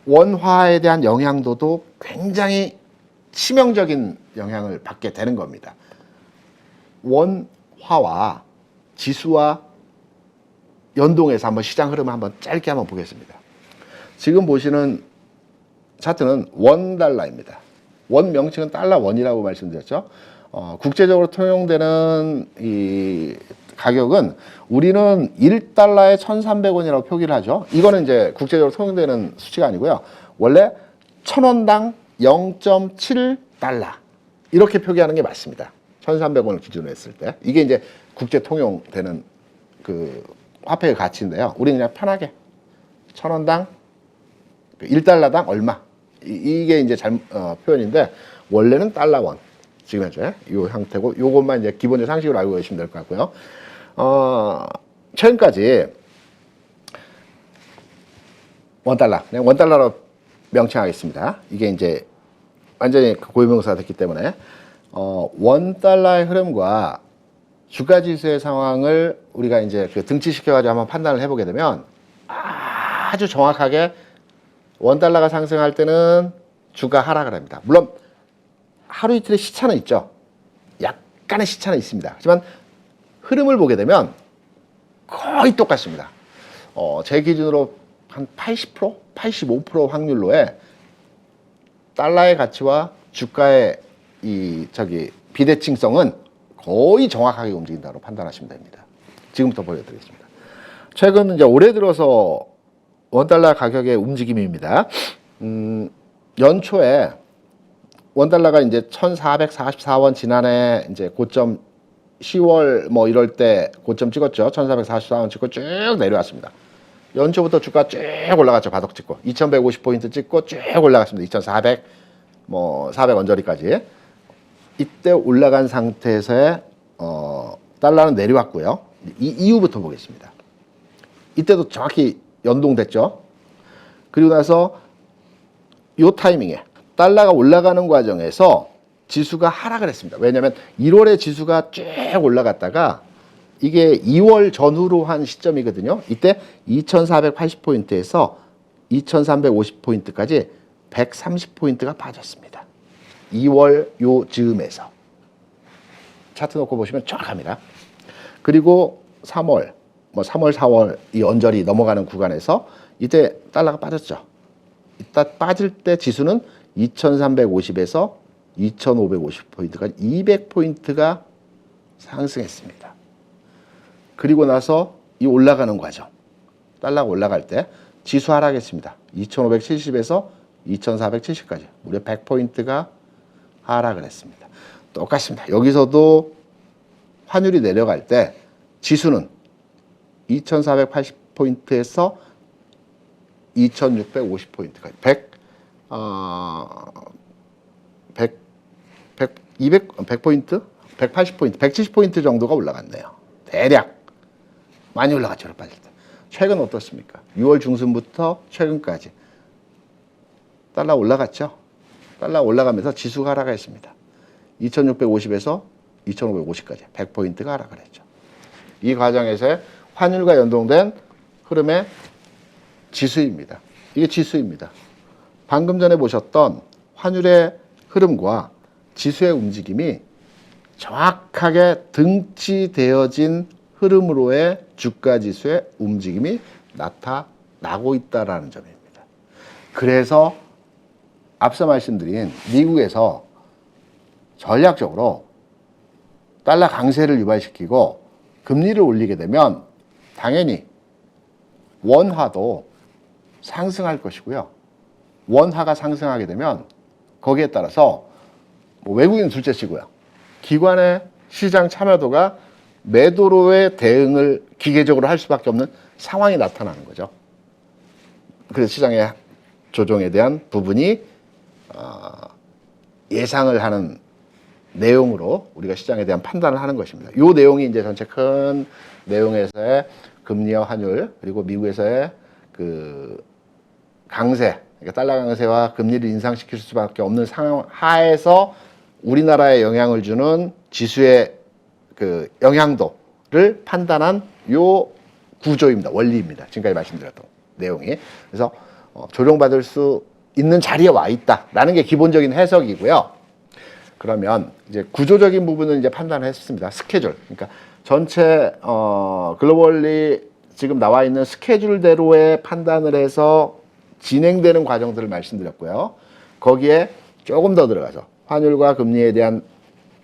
원화에 대한 영향도도 굉장히 치명적인 영향을 받게 되는 겁니다. 원화와 지수와 연동해서 한번 시장 흐름을 한번 짧게 한번 보겠습니다. 지금 보시는 차트는 원 달러입니다. 원 명칭은 달러 원이라고 말씀드렸죠. 국제적으로 통용되는 이 가격은 우리는 1달러에 1,300원이라고 표기를 하죠. 이거는 이제 국제적으로 통용되는 수치가 아니고요. 원래 1,000원당 0.7달러 이렇게 표기하는 게 맞습니다. 1,300원을 기준으로 했을 때. 이게 이제 국제 통용되는 화폐의 가치인데요. 우리는 그냥 편하게 1,000원당 1달러당 얼마 이게 이제 표현인데 원래는 달러 원 지금 현재 이 형태고 요것만 이제 기본적 상식으로 알고 계시면 될 것 같고요. 최근까지 원달러 그냥 원달러로 명칭하겠습니다. 이게 이제 완전히 고유명사가 됐기 때문에 원달러의 흐름과 주가지수의 상황을 우리가 이제 등치시켜가지고 한번 판단을 해보게 되면 아주 정확하게 원달러가 상승할 때는 주가 하락을 합니다. 물론 하루 이틀의 시차는 있죠. 약간의 시차는 있습니다. 하지만 흐름을 보게 되면 거의 똑같습니다. 제 기준으로 한 80%, 85% 확률로의 달러의 가치와 주가의 비대칭성은 거의 정확하게 움직인다고 판단하시면 됩니다. 지금부터 보여드리겠습니다. 최근 이제 올해 들어서 원달러 가격의 움직임입니다. 연초에 원달러가 이제 1,444원 지난해 이제 고점 10월 이럴 때 고점 찍었죠. 1,444원 찍고 쭉 내려왔습니다. 연초부터 주가 쭉 올라갔죠. 바닥 찍고 2,150포인트 찍고 쭉 올라갔습니다. 2,400 400 언저리까지. 이때 올라간 상태에서의 달러는 내려왔고요. 이 이유부터 보겠습니다. 이때도 정확히 연동됐죠. 그리고 나서 요 타이밍에 달러가 올라가는 과정에서 지수가 하락을 했습니다. 왜냐하면 1월에 지수가 쭉 올라갔다가 이게 2월 전후로 한 시점이거든요. 이때 2480포인트에서 2350포인트까지 130포인트가 빠졌습니다. 2월 요 즈음에서. 차트 놓고 보시면 정확합니다. 그리고 3월, 3월, 4월 이 언저리 넘어가는 구간에서 이때 달러가 빠졌죠. 이따 빠질 때 지수는 2350에서 2550포인트까지 200포인트가 상승했습니다. 그리고 나서 이 올라가는 과정, 달러가 올라갈 때 지수 하락했습니다. 2570에서 2470까지 무려 100포인트가 하락을 했습니다. 똑같습니다. 여기서도 환율이 내려갈 때 지수는 2480포인트에서 2650포인트까지 100포인트? 180포인트, 170포인트 정도가 올라갔네요. 대략 많이 올라갔죠. 빠질 때. 최근 어떻습니까? 6월 중순부터 최근까지 달러 올라갔죠. 달러 올라가면서 지수가 하락했습니다. 2650에서 2550까지 100포인트가 하락을 했죠. 이 과정에서의 환율과 연동된 흐름의 지수입니다. 이게 지수입니다. 방금 전에 보셨던 환율의 흐름과 지수의 움직임이 정확하게 등치되어진 흐름으로의 주가지수의 움직임이 나타나고 있다는 점입니다. 그래서 앞서 말씀드린 미국에서 전략적으로 달러 강세를 유발시키고 금리를 올리게 되면 당연히 원화도 상승할 것이고요. 원화가 상승하게 되면 거기에 따라서 외국인 둘째치고요. 기관의 시장 참여도가 매도로의 대응을 기계적으로 할 수밖에 없는 상황이 나타나는 거죠. 그래서 시장의 조정에 대한 부분이 예상을 하는 내용으로 우리가 시장에 대한 판단을 하는 것입니다. 이 내용이 이제 전체 큰 내용에서의 금리와 환율 그리고 미국에서의 그 강세, 그러니까 달러 강세와 금리를 인상시킬 수밖에 없는 상황 하에서 우리나라에 영향을 주는 지수의 그 영향도를 판단한 요 구조입니다. 원리입니다. 지금까지 말씀드렸던 내용이. 그래서 조정받을 수 있는 자리에 와 있다라는 게 기본적인 해석이고요. 그러면 이제 구조적인 부분은 이제 판단을 했습니다. 스케줄. 그러니까 전체 글로벌리 지금 나와 있는 스케줄대로의 판단을 해서 진행되는 과정들을 말씀드렸고요. 거기에 조금 더 들어가서 환율과 금리에 대한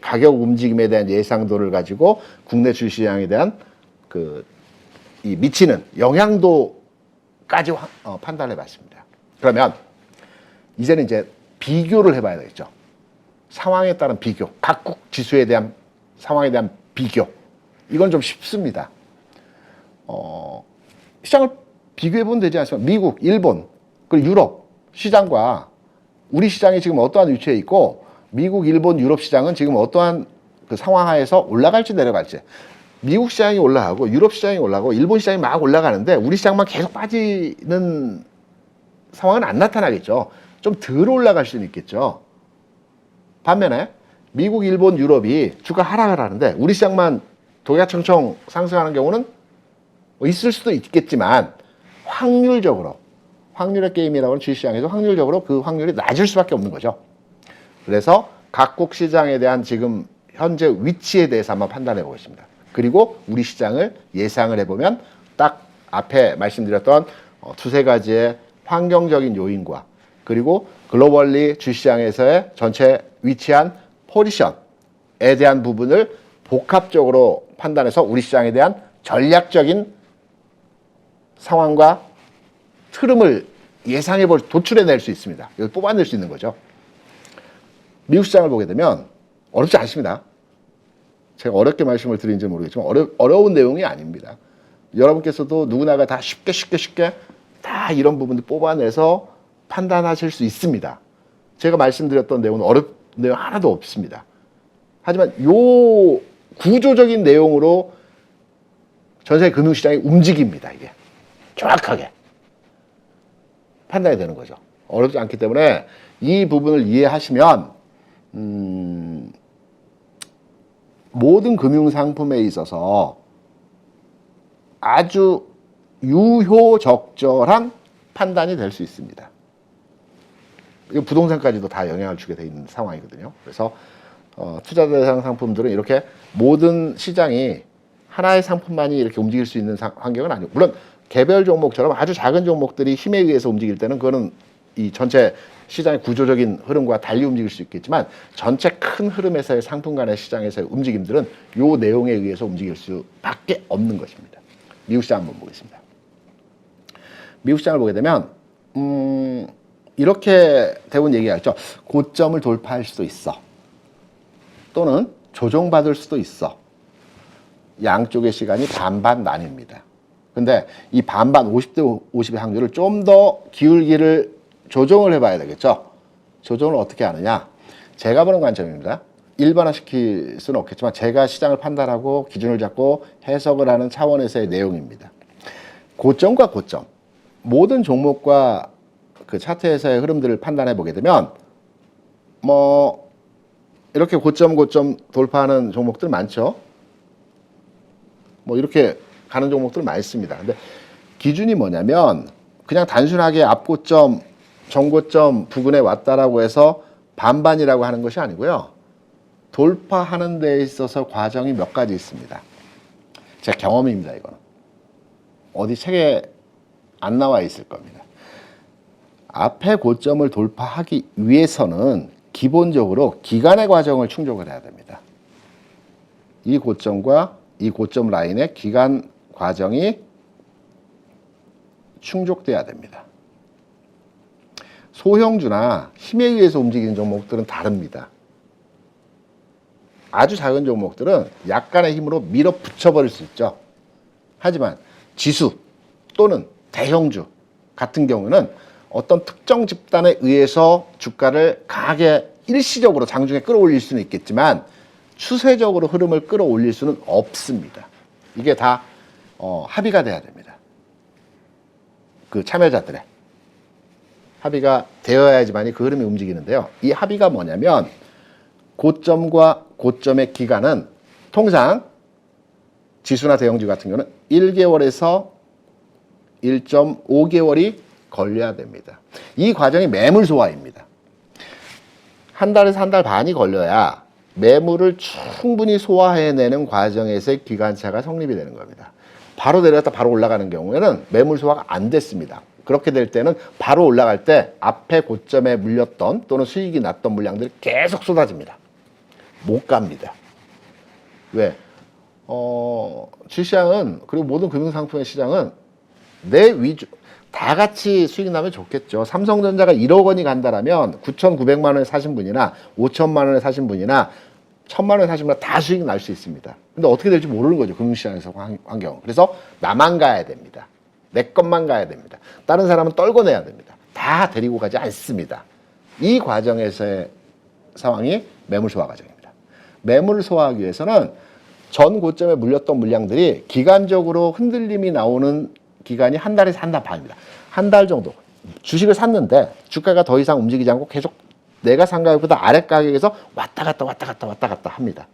가격 움직임에 대한 예상도를 가지고 국내 주시장에 대한 이 미치는 영향도까지 판단해 봤습니다. 그러면 이제는 이제 비교를 해봐야 되겠죠. 상황에 따른 비교, 각국 지수에 대한 상황에 대한 비교. 이건 좀 쉽습니다. 시장을 비교해보면 되지 않습니까? 미국, 일본, 그리고 유럽 시장과 우리 시장이 지금 어떠한 위치에 있고 미국, 일본, 유럽 시장은 지금 어떠한 그 상황 하에서 올라갈지 내려갈지. 미국 시장이 올라가고 유럽 시장이 올라가고 일본 시장이 막 올라가는데 우리 시장만 계속 빠지는 상황은 안 나타나겠죠. 좀 덜 올라갈 수는 있겠죠. 반면에 미국, 일본, 유럽이 주가 하락을 하는데 우리 시장만 도야청청 상승하는 경우는 있을 수도 있겠지만 확률적으로 확률의 게임이라고 하는 주식시장에서 확률적으로 그 확률이 낮을 수밖에 없는 거죠. 그래서 각국 시장에 대한 지금 현재 위치에 대해서 한번 판단해 보겠습니다. 그리고 우리 시장을 예상을 해보면 딱 앞에 말씀드렸던 두세 가지의 환경적인 요인과 그리고 글로벌리 주시장에서의 전체 위치한 포지션에 대한 부분을 복합적으로 판단해서 우리 시장에 대한 전략적인 상황과 흐름을 예상해 볼, 도출해낼 수 있습니다. 이걸 뽑아낼 수 있는 거죠. 미국 시장을 보게 되면 어렵지 않습니다. 제가 어렵게 말씀을 드린지 모르겠지만 어려운 내용이 아닙니다. 여러분께서도 누구나가 다 쉽게 다 이런 부분들 뽑아내서 판단하실 수 있습니다. 제가 말씀드렸던 내용은 어려운 내용 하나도 없습니다. 하지만 요 구조적인 내용으로 전세 금융시장이 움직입니다. 이게 정확하게 판단이 되는 거죠. 어렵지 않기 때문에 이 부분을 이해하시면 모든 금융상품에 있어서 아주 유효적절한 판단이 될 수 있습니다. 이거 부동산까지도 다 영향을 주게 돼 있는 상황이거든요. 그래서 투자 대상 상품들은 이렇게 모든 시장이 하나의 상품만이 이렇게 움직일 수 있는 환경은 아니고, 물론 개별 종목처럼 아주 작은 종목들이 힘에 의해서 움직일 때는 그거는 이 전체 시장의 구조적인 흐름과 달리 움직일 수 있겠지만, 전체 큰 흐름에서의 상품 간의 시장에서의 움직임들은 요 내용에 의해서 움직일 수밖에 없는 것입니다. 미국 시장 한번 보겠습니다. 미국 시장을 보게 되면 이렇게 대부분 얘기하죠. 고점을 돌파할 수도 있어. 또는 조정받을 수도 있어. 양쪽의 시간이 반반 나뉩니다. 근데 이 반반 50대 50의 확률을 좀 더 기울기를 조정을 해봐야 되겠죠. 조정을 어떻게 하느냐. 제가 보는 관점입니다. 일반화시킬 수는 없겠지만 제가 시장을 판단하고 기준을 잡고 해석을 하는 차원에서의 내용입니다. 고점과 고점, 모든 종목과 그 차트에서의 흐름들을 판단해 보게 되면 뭐 이렇게 고점 돌파하는 종목들 많죠. 뭐 이렇게 가는 종목들 많습니다. 근데 기준이 뭐냐면 그냥 단순하게 앞고점, 전고점 부근에 왔다라고 해서 반반이라고 하는 것이 아니고요. 돌파하는 데 있어서 과정이 몇 가지 있습니다. 제 경험입니다, 이거는. 어디 책에 안 나와 있을 겁니다. 앞에 고점을 돌파하기 위해서는 기본적으로 기간의 과정을 충족을 해야 됩니다. 이 고점과 이 고점 라인의 기간 과정이 충족돼야 됩니다. 소형주나 힘에 의해서 움직이는 종목들은 다릅니다. 아주 작은 종목들은 약간의 힘으로 밀어붙여버릴 수 있죠. 하지만 지수 또는 대형주 같은 경우는 어떤 특정 집단에 의해서 주가를 강하게 일시적으로 장중에 끌어올릴 수는 있겠지만 추세적으로 흐름을 끌어올릴 수는 없습니다. 이게 다 합의가 돼야 됩니다. 그 참여자들의 합의가 되어야지만이 그 흐름이 움직이는데요. 이 합의가 뭐냐면 고점과 고점의 기간은 통상 지수나 대형주 같은 경우는 1개월에서 1.5개월이 걸려야 됩니다. 이 과정이 매물 소화입니다. 한 달에서 한 달 반이 걸려야 매물을 충분히 소화해내는 과정에서의 기간차가 성립이 되는 겁니다. 바로 내려갔다 바로 올라가는 경우에는 매물 소화가 안 됐습니다. 그렇게 될 때는 바로 올라갈 때 앞에 고점에 물렸던 또는 수익이 났던 물량들이 계속 쏟아집니다. 못 갑니다. 왜? 주시장은 그리고 모든 금융상품의 시장은 내 위주 다 같이 수익 나면 좋겠죠. 삼성전자가 1억 원이 간다라면 9,900만 원에 사신 분이나 5천만 원에 사신 분이나 1,000만 원에 사신 분이나 다 수익 날 수 있습니다. 근데 어떻게 될지 모르는 거죠. 금융시장에서 환경은. 그래서 나만 가야 됩니다. 내 것만 가야 됩니다. 다른 사람은 떨궈내야 됩니다. 다 데리고 가지 않습니다. 이 과정에서의 상황이 매물 소화 과정입니다. 매물을 소화하기 위해서는 전 고점에 물렸던 물량들이 기간적으로 흔들림이 나오는 기간이 한 달에서 한 달 반입니다. 한 달 정도. 주식을 샀는데 주가가 더 이상 움직이지 않고 계속 내가 산 가격보다 아래 가격에서 왔다 갔다 합니다.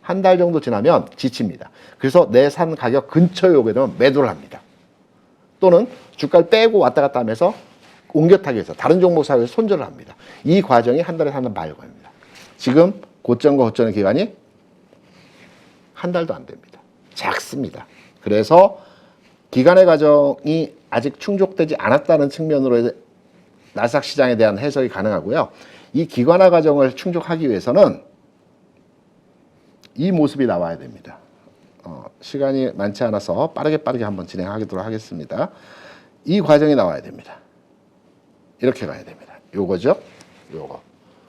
한 달 정도 지나면 지칩니다. 그래서 내 산 가격 근처에 오게 되면 매도를 합니다. 또는 주가를 빼고 왔다 갔다 하면서 옮겨 타기 위해서 다른 종목 사기에서 손절을 합니다. 이 과정이 한 달에서 한 달 반일 겁니다. 지금 고점과 고점의 기간이 한 달도 안 됩니다. 작습니다. 그래서 기간의 과정이 아직 충족되지 않았다는 측면으로 나스닥 시장에 대한 해석이 가능하고요. 이 기관화 과정을 충족하기 위해서는 이 모습이 나와야 됩니다. 시간이 많지 않아서 빠르게 한번 진행하도록 하겠습니다. 이 과정이 나와야 됩니다. 이렇게 가야 됩니다. 요거죠. 요거.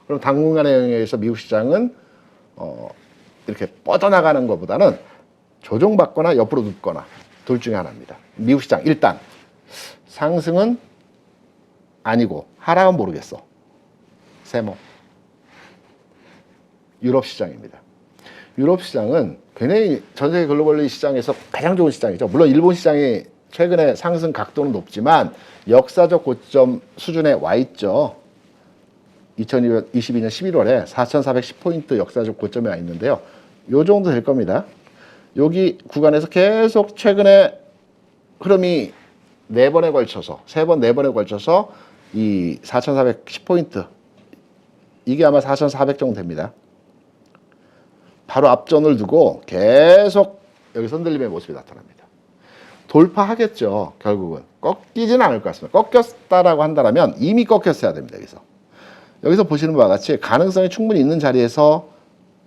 그럼 당분간의 영향에서 미국 시장은 이렇게 뻗어나가는 것보다는 조정받거나 옆으로 눕거나 둘 중에 하나입니다. 미국 시장 일단 상승은 아니고 하락은 모르겠어. 세모. 유럽 시장입니다. 유럽 시장은 굉장히 전 세계 글로벌리 시장에서 가장 좋은 시장이죠. 물론 일본 시장이 최근에 상승 각도는 높지만 역사적 고점 수준에 와 있죠. 2022년 11월에 4,410포인트 역사적 고점에 와 있는데요. 요 정도 될 겁니다. 여기 구간에서 계속 최근에 흐름이 4번에 걸쳐서 3번, 4번에 걸쳐서 이 4,410포인트 이게 아마 4,400 정도 됩니다. 바로 앞전을 두고 계속 여기서 흔들림의 모습이 나타납니다. 돌파하겠죠. 결국은 꺾이지는 않을 것 같습니다. 꺾였다라고 한다면 이미 꺾였어야 됩니다. 여기서 보시는 바와 같이 가능성이 충분히 있는 자리에서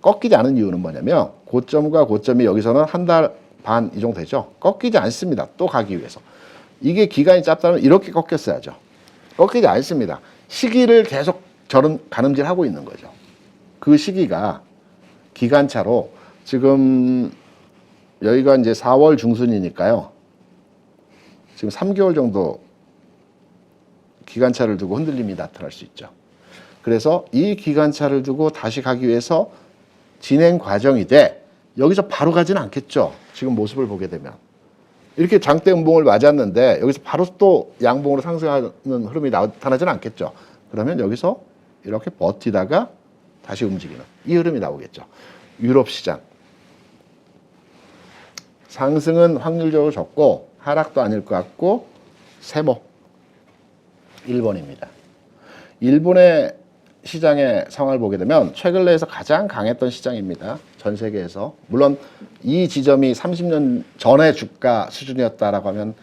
꺾이지 않은 이유는 뭐냐면 고점과 고점이 여기서는 한 달 반 이 정도 되죠. 꺾이지 않습니다. 또 가기 위해서. 이게 기간이 짧다면 이렇게 꺾였어야죠. 꺾이지 않습니다. 시기를 계속 저는 가늠질하고 있는 거죠. 그 시기가 기간차로 지금 여기가 이제 4월 중순이니까요. 지금 3개월 정도 기간차를 두고 흔들림이 나타날 수 있죠. 그래서 이 기간차를 두고 다시 가기 위해서 진행 과정이 돼 여기서 바로 가지는 않겠죠. 지금 모습을 보게 되면. 이렇게 장대 음봉을 맞았는데 여기서 바로 또 양봉으로 상승하는 흐름이 나타나지는 않겠죠. 그러면 여기서 이렇게 버티다가 다시 움직이는 이 흐름이 나오겠죠. 유럽 시장. 상승은 확률적으로 적고 하락도 아닐 것 같고 세모. 일본입니다. 일본의 시장의 상황을 보게 되면 최근 내에서 가장 강했던 시장입니다. 전 세계에서. 물론 이 지점이 30년 전의 주가 수준이었다라고 하면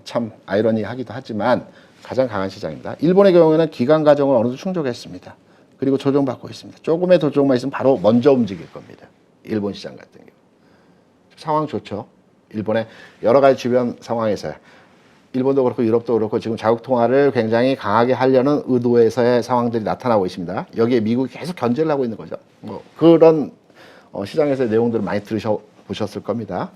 참 아이러니하기도 하지만 가장 강한 시장입니다. 일본의 경우에는 기간 과정을 어느 정도 충족했습니다. 그리고 조정받고 있습니다. 조금의 조정만 있으면 바로 먼저 움직일 겁니다. 일본 시장 같은 경우. 상황 좋죠. 일본의 여러 가지 주변 상황에서 일본도 그렇고 유럽도 그렇고 지금 자국 통화를 굉장히 강하게 하려는 의도에서의 상황들이 나타나고 있습니다. 여기에 미국이 계속 견제를 하고 있는 거죠. 뭐 그런 시장에서의 내용들을 많이 들으셔보셨을 겁니다.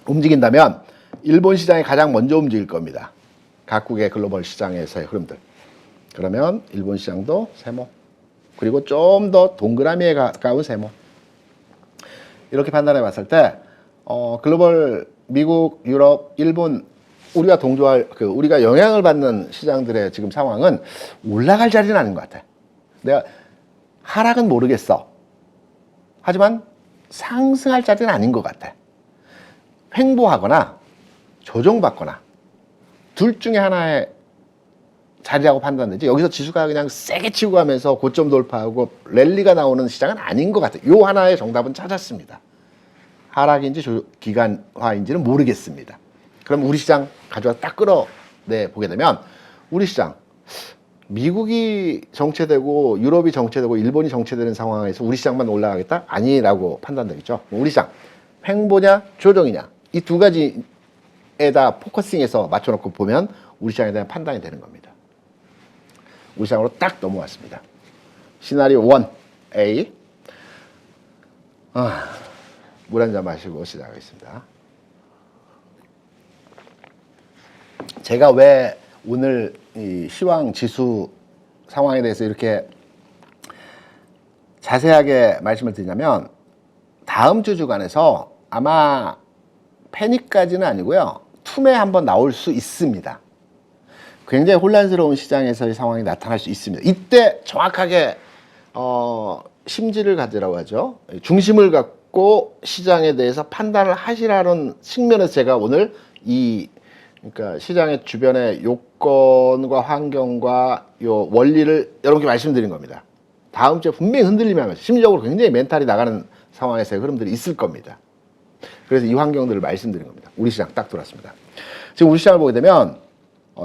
움직인다면 일본 시장이 가장 먼저 움직일 겁니다. 각국의 글로벌 시장에서의 흐름들. 그러면 일본 시장도 세모. 그리고 좀 더 동그라미에 가까운 세모. 이렇게 판단해 봤을 때 글로벌 미국, 유럽, 일본 우리가 동조할 우리가 영향을 받는 시장들의 지금 상황은 올라갈 자리는 아닌 것 같아. 내가 하락은 모르겠어. 하지만 상승할 자리는 아닌 것 같아. 횡보하거나 조정받거나 둘 중에 하나의 자리라고 판단되지. 여기서 지수가 그냥 세게 치고 가면서 고점 돌파하고 랠리가 나오는 시장은 아닌 것 같아. 요 하나의 정답은 찾았습니다. 하락인지 기간화인지는 모르겠습니다. 그럼 우리 시장 가져와 딱 끌어내 보게 되면 우리 시장 미국이 정체되고 유럽이 정체되고 일본이 정체되는 상황에서 우리 시장만 올라가겠다? 아니라고 판단되겠죠. 우리 시장 횡보냐 조정이냐 이 두 가지에다 포커싱해서 맞춰놓고 보면 우리 시장에 대한 판단이 되는 겁니다. 우리 시장으로 딱 넘어왔습니다. 시나리오 1A 물 한 잔 마시고 시작하겠습니다. 제가 왜 오늘 이 시황 지수 상황에 대해서 이렇게 자세하게 말씀을 드리냐면 다음 주 주간에서 아마 패닉까지는 아니고요. 툼에 한번 나올 수 있습니다. 굉장히 혼란스러운 시장에서의 상황이 나타날 수 있습니다. 이때 정확하게 심지를 가지라고 하죠. 중심을 갖고 시장에 대해서 판단을 하시라는 측면에서 제가 오늘 그러니까 시장의 주변의 요건과 환경과 요 원리를 여러분께 말씀드린 겁니다. 다음 주에 분명히 흔들림이 하면서 심리적으로 굉장히 멘탈이 나가는 상황에서의 흐름들이 있을 겁니다. 그래서 이 환경들을 말씀드린 겁니다. 우리 시장 딱 돌았습니다. 지금 우리 시장을 보게 되면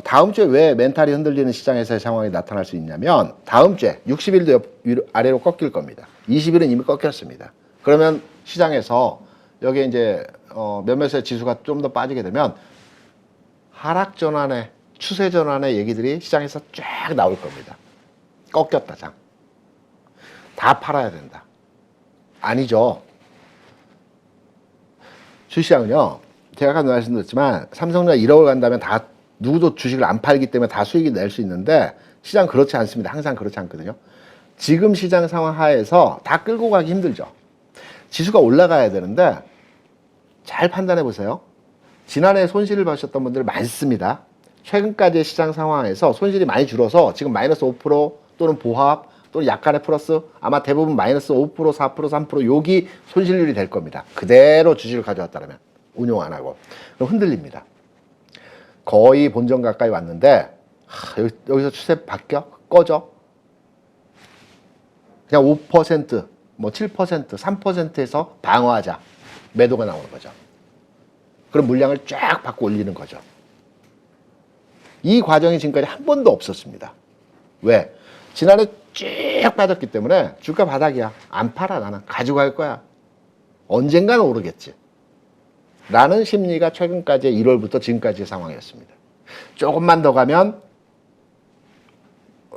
다음 주에 왜 멘탈이 흔들리는 시장에서의 상황이 나타날 수 있냐면 다음 주에 60일도 아래로 꺾일 겁니다. 20일은 이미 꺾였습니다. 그러면 시장에서 여기에 이제 몇몇의 지수가 좀 더 빠지게 되면 하락 전환의 추세 전환의 얘기들이 시장에서 쫙 나올 겁니다. 꺾였다 장. 다 팔아야 된다. 아니죠. 주시장은요. 제가 아까 말씀드렸지만 삼성전자 1억을 간다면 다 누구도 주식을 안 팔기 때문에 다 수익이 낼 수 있는데 시장 그렇지 않습니다. 항상 그렇지 않거든요. 지금 시장 상황 하에서 다 끌고 가기 힘들죠. 지수가 올라가야 되는데 잘 판단해 보세요. 지난해 손실을 보셨던 분들 많습니다. 최근까지의 시장 상황에서 손실이 많이 줄어서 지금 마이너스 5% 또는 보합 또는 약간의 플러스, 아마 대부분 마이너스 5%, 4%, 3% 여기 손실률이 될 겁니다. 그대로 주식을 가져왔다면 운용 안 하고 그럼 흔들립니다. 거의 본전 가까이 왔는데 여기서 추세 바뀌어? 꺼져? 그냥 5%, 뭐 7%, 3%에서 방어하자. 매도가 나오는 거죠. 그럼 물량을 쫙 받고 올리는 거죠. 이 과정이 지금까지 한 번도 없었습니다. 왜? 지난해 쭉 빠졌기 때문에 주가 바닥이야. 안 팔아 나는. 가지고 갈 거야. 언젠가는 오르겠지. 라는 심리가 최근까지 1월부터 지금까지의 상황이었습니다. 조금만 더 가면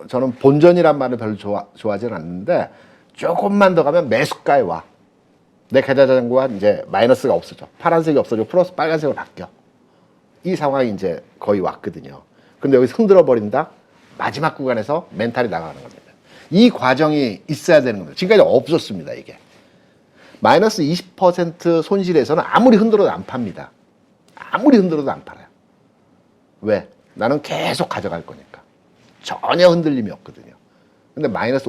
저는 본전이란 말을 별로 좋아하지는 않는데 조금만 더 가면 매수가에 와. 내 계좌자산고가 이제 마이너스가 없어져. 파란색이 없어져. 플러스 빨간색으로 바뀌어. 이 상황이 이제 거의 왔거든요. 근데 여기서 흔들어 버린다? 마지막 구간에서 멘탈이 나가는 겁니다. 이 과정이 있어야 되는 겁니다. 지금까지 없었습니다, 이게. 마이너스 20% 손실에서는 아무리 흔들어도 안 팝니다. 아무리 흔들어도 안 팔아요. 왜? 나는 계속 가져갈 거니까. 전혀 흔들림이 없거든요. 근데 마이너스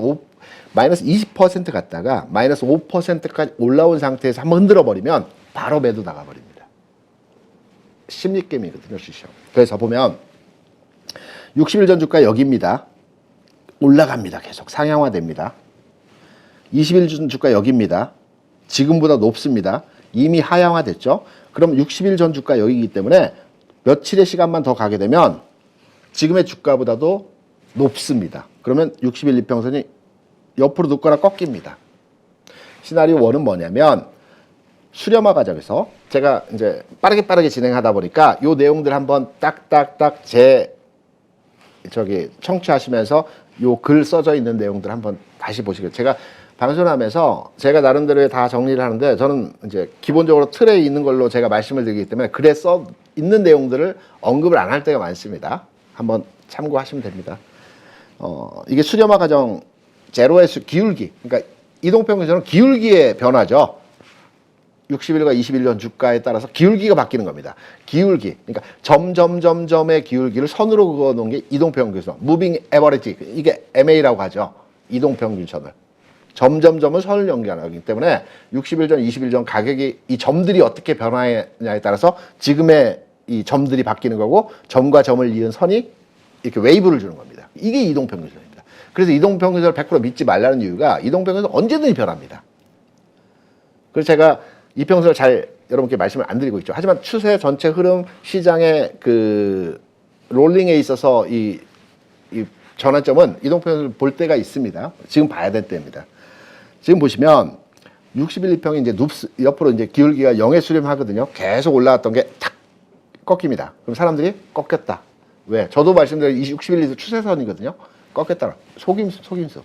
20% 갔다가 마이너스 5%까지 올라온 상태에서 한번 흔들어 버리면 바로 매도 나가버립니다. 심리 게임이거든요, 주식. 그래서 보면 60일 전 주가 여기입니다. 올라갑니다. 계속 상향화됩니다. 20일 전 주가 여기입니다. 지금보다 높습니다. 이미 하향화됐죠. 그럼 60일 전 주가 여기이기 때문에 며칠의 시간만 더 가게 되면 지금의 주가보다도 높습니다. 그러면 60일 이평선이 옆으로 눕거나 꺾입니다. 시나리오 1은 뭐냐면 수렴화 과정에서 제가 이제 빠르게 진행하다 보니까 요 내용들 한번 딱딱딱 청취하시면서 요 글 써져 있는 내용들 한번 다시 보시겠어요. 제가 방송하면서 제가 나름대로 다 정리를 하는데 저는 이제 기본적으로 틀에 있는 걸로 제가 말씀을 드리기 때문에 글에 써 있는 내용들을 언급을 안 할 때가 많습니다. 한번 참고하시면 됩니다. 이게 수렴화 과정 제로의 기울기, 그러니까 이동평균선은 기울기의 변화죠. 60일과 20일 전 주가에 따라서 기울기가 바뀌는 겁니다. 기울기, 그러니까 점점점점의 기울기를 선으로 그어놓은 게 이동평균선, Moving Average, 이게 MA라고 하죠. 이동평균선을. 점점점은 선을 연결하기 때문에 60일 전, 20일 전 가격이 이 점들이 어떻게 변화했냐에 따라서 지금의 이 점들이 바뀌는 거고 점과 점을 이은 선이 이렇게 웨이브를 주는 겁니다. 이게 이동평균선입니다. 그래서 이동평균선을 100% 믿지 말라는 이유가 이동평균선은 언제든지 변합니다. 그래서 제가 이평선을 잘 여러분께 말씀을 안 드리고 있죠. 하지만 추세 전체 흐름 시장의 그 롤링에 있어서 이 전환점은 이동평균선을 볼 때가 있습니다. 지금 봐야 될 때입니다. 지금 보시면 60일 이평이 이제 옆으로 이제 기울기가 0에 수렴하거든요. 계속 올라왔던 게 탁 꺾입니다. 그럼 사람들이 꺾였다. 왜? 저도 말씀드린 60일 추세선이거든요. 꺾였다. 속임수.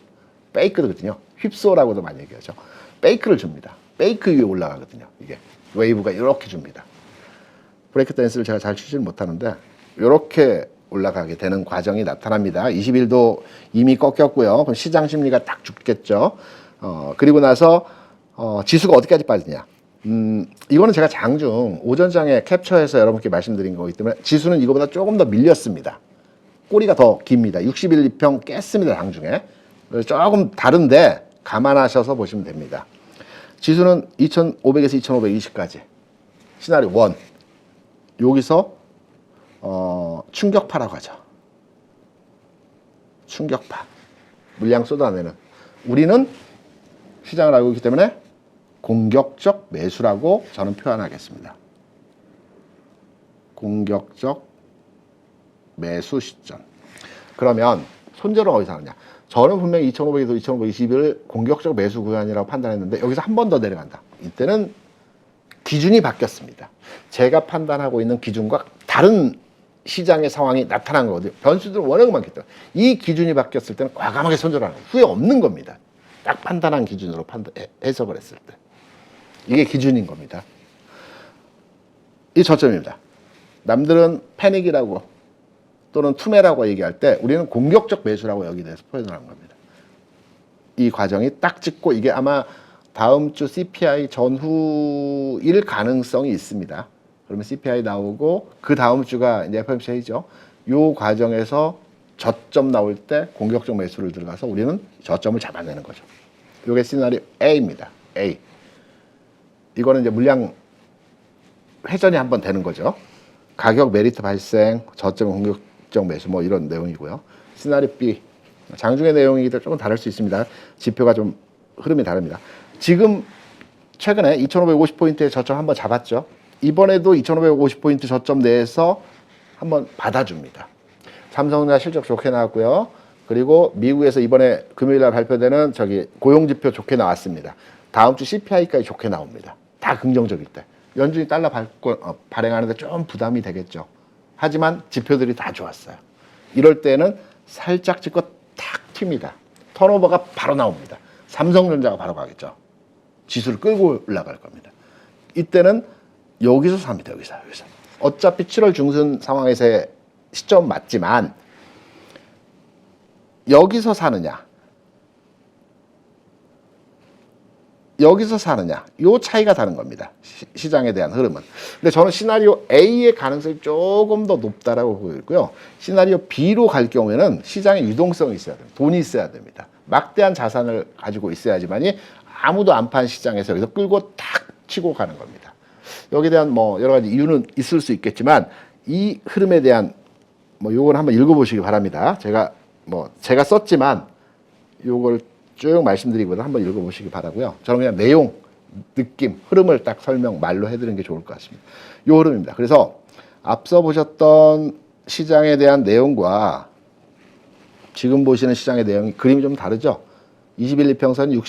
페이크거든요. 휩소라고도 많이 얘기하죠. 페이크를 줍니다. 페이크 위에 올라가거든요. 이게 웨이브가 이렇게 줍니다. 브레이크 댄스를 제가 잘 추지를 못하는데 이렇게 올라가게 되는 과정이 나타납니다. 20일도 이미 꺾였고요. 그럼 시장 심리가 딱 죽겠죠. 그리고 나서 지수가 어디까지 빠지냐. 이거는 제가 장중 오전장에 캡처해서 여러분께 말씀드린 거기 때문에 지수는 이거보다 조금 더 밀렸습니다. 꼬리가 더 깁니다. 60일 이평 깼습니다. 장중에. 조금 다른데 감안하셔서 보시면 됩니다. 지수는 2500에서 2520까지 시나리오 1 여기서 충격파라고 하죠. 충격파. 물량 쏟아내는. 우리는 시장을 알고 있기 때문에 공격적 매수라고 저는 표현하겠습니다. 공격적 매수 시점. 그러면 손절은 어디서 하느냐? 저는 분명히 2500에서 2520을 공격적 매수 구간이라고 판단했는데 여기서 한 번 더 내려간다. 이때는 기준이 바뀌었습니다. 제가 판단하고 있는 기준과 다른 시장의 상황이 나타난 거거든요. 변수들은 워낙 많기 때문에 이 기준이 바뀌었을 때는 과감하게 손절하는 거예요. 후회 없는 겁니다. 딱 판단한 기준으로 해석을 했을 때. 이게 기준인 겁니다. 이 저점입니다. 남들은 패닉이라고 또는 투매라고 얘기할 때 우리는 공격적 매수라고 여기에 대해서 표현을 한 겁니다. 이 과정이 딱 찍고 이게 아마 다음 주 CPI 전후일 가능성이 있습니다. 그러면 CPI 나오고 그 다음 주가 이제 FOMC죠. 요 과정에서 저점 나올 때 공격적 매수를 들어가서 우리는 저점을 잡아내는 거죠. 이게 시나리오 A입니다. A. 이거는 이제 물량 회전이 한번 되는 거죠. 가격 메리트 발생, 저점 공격적 매수 뭐 이런 내용이고요. 시나리오 B. 장중의 내용이 조금 다를 수 있습니다. 지표가 좀 흐름이 다릅니다. 지금 최근에 2550포인트의 저점 한번 잡았죠. 이번에도 2550포인트 저점 내에서 한번 받아줍니다. 삼성전자 실적 좋게 나왔고요. 그리고 미국에서 이번에 금요일날 발표되는 고용지표 좋게 나왔습니다. 다음 주 CPI까지 좋게 나옵니다. 다 긍정적일 때. 연준이 달러 발행하는데 좀 부담이 되겠죠. 하지만 지표들이 다 좋았어요. 이럴 때는 살짝 찍고 탁 튑니다. 턴오버가 바로 나옵니다. 삼성전자가 바로 가겠죠. 지수를 끌고 올라갈 겁니다. 이때는 여기서 삽니다. 여기서. 어차피 7월 중순 상황에서의 시점 맞지만 여기서 사느냐 여기서 사느냐 요 차이가 다른 겁니다. 시장에 대한 흐름은. 근데 저는 시나리오 A의 가능성이 조금 더 높다라고 보고 있고요. 시나리오 B로 갈 경우에는 시장에 유동성이 있어야 됩니다. 돈이 있어야 됩니다. 막대한 자산을 가지고 있어야지만이 아무도 안 판 시장에서 여기서 끌고 탁 치고 가는 겁니다. 여기에 대한 뭐 여러 가지 이유는 있을 수 있겠지만 이 흐름에 대한 뭐 요걸 한번 읽어보시기 바랍니다. 제가 썼지만 요걸 쭉 말씀드리기보다 한번 읽어보시기 바라고요. 저는 그냥 내용, 느낌, 흐름을 딱 말로 해드리는 게 좋을 것 같습니다. 요 흐름입니다. 그래서 앞서 보셨던 시장에 대한 내용과 지금 보시는 시장의 내용이 그림이 좀 다르죠. 20일 이평선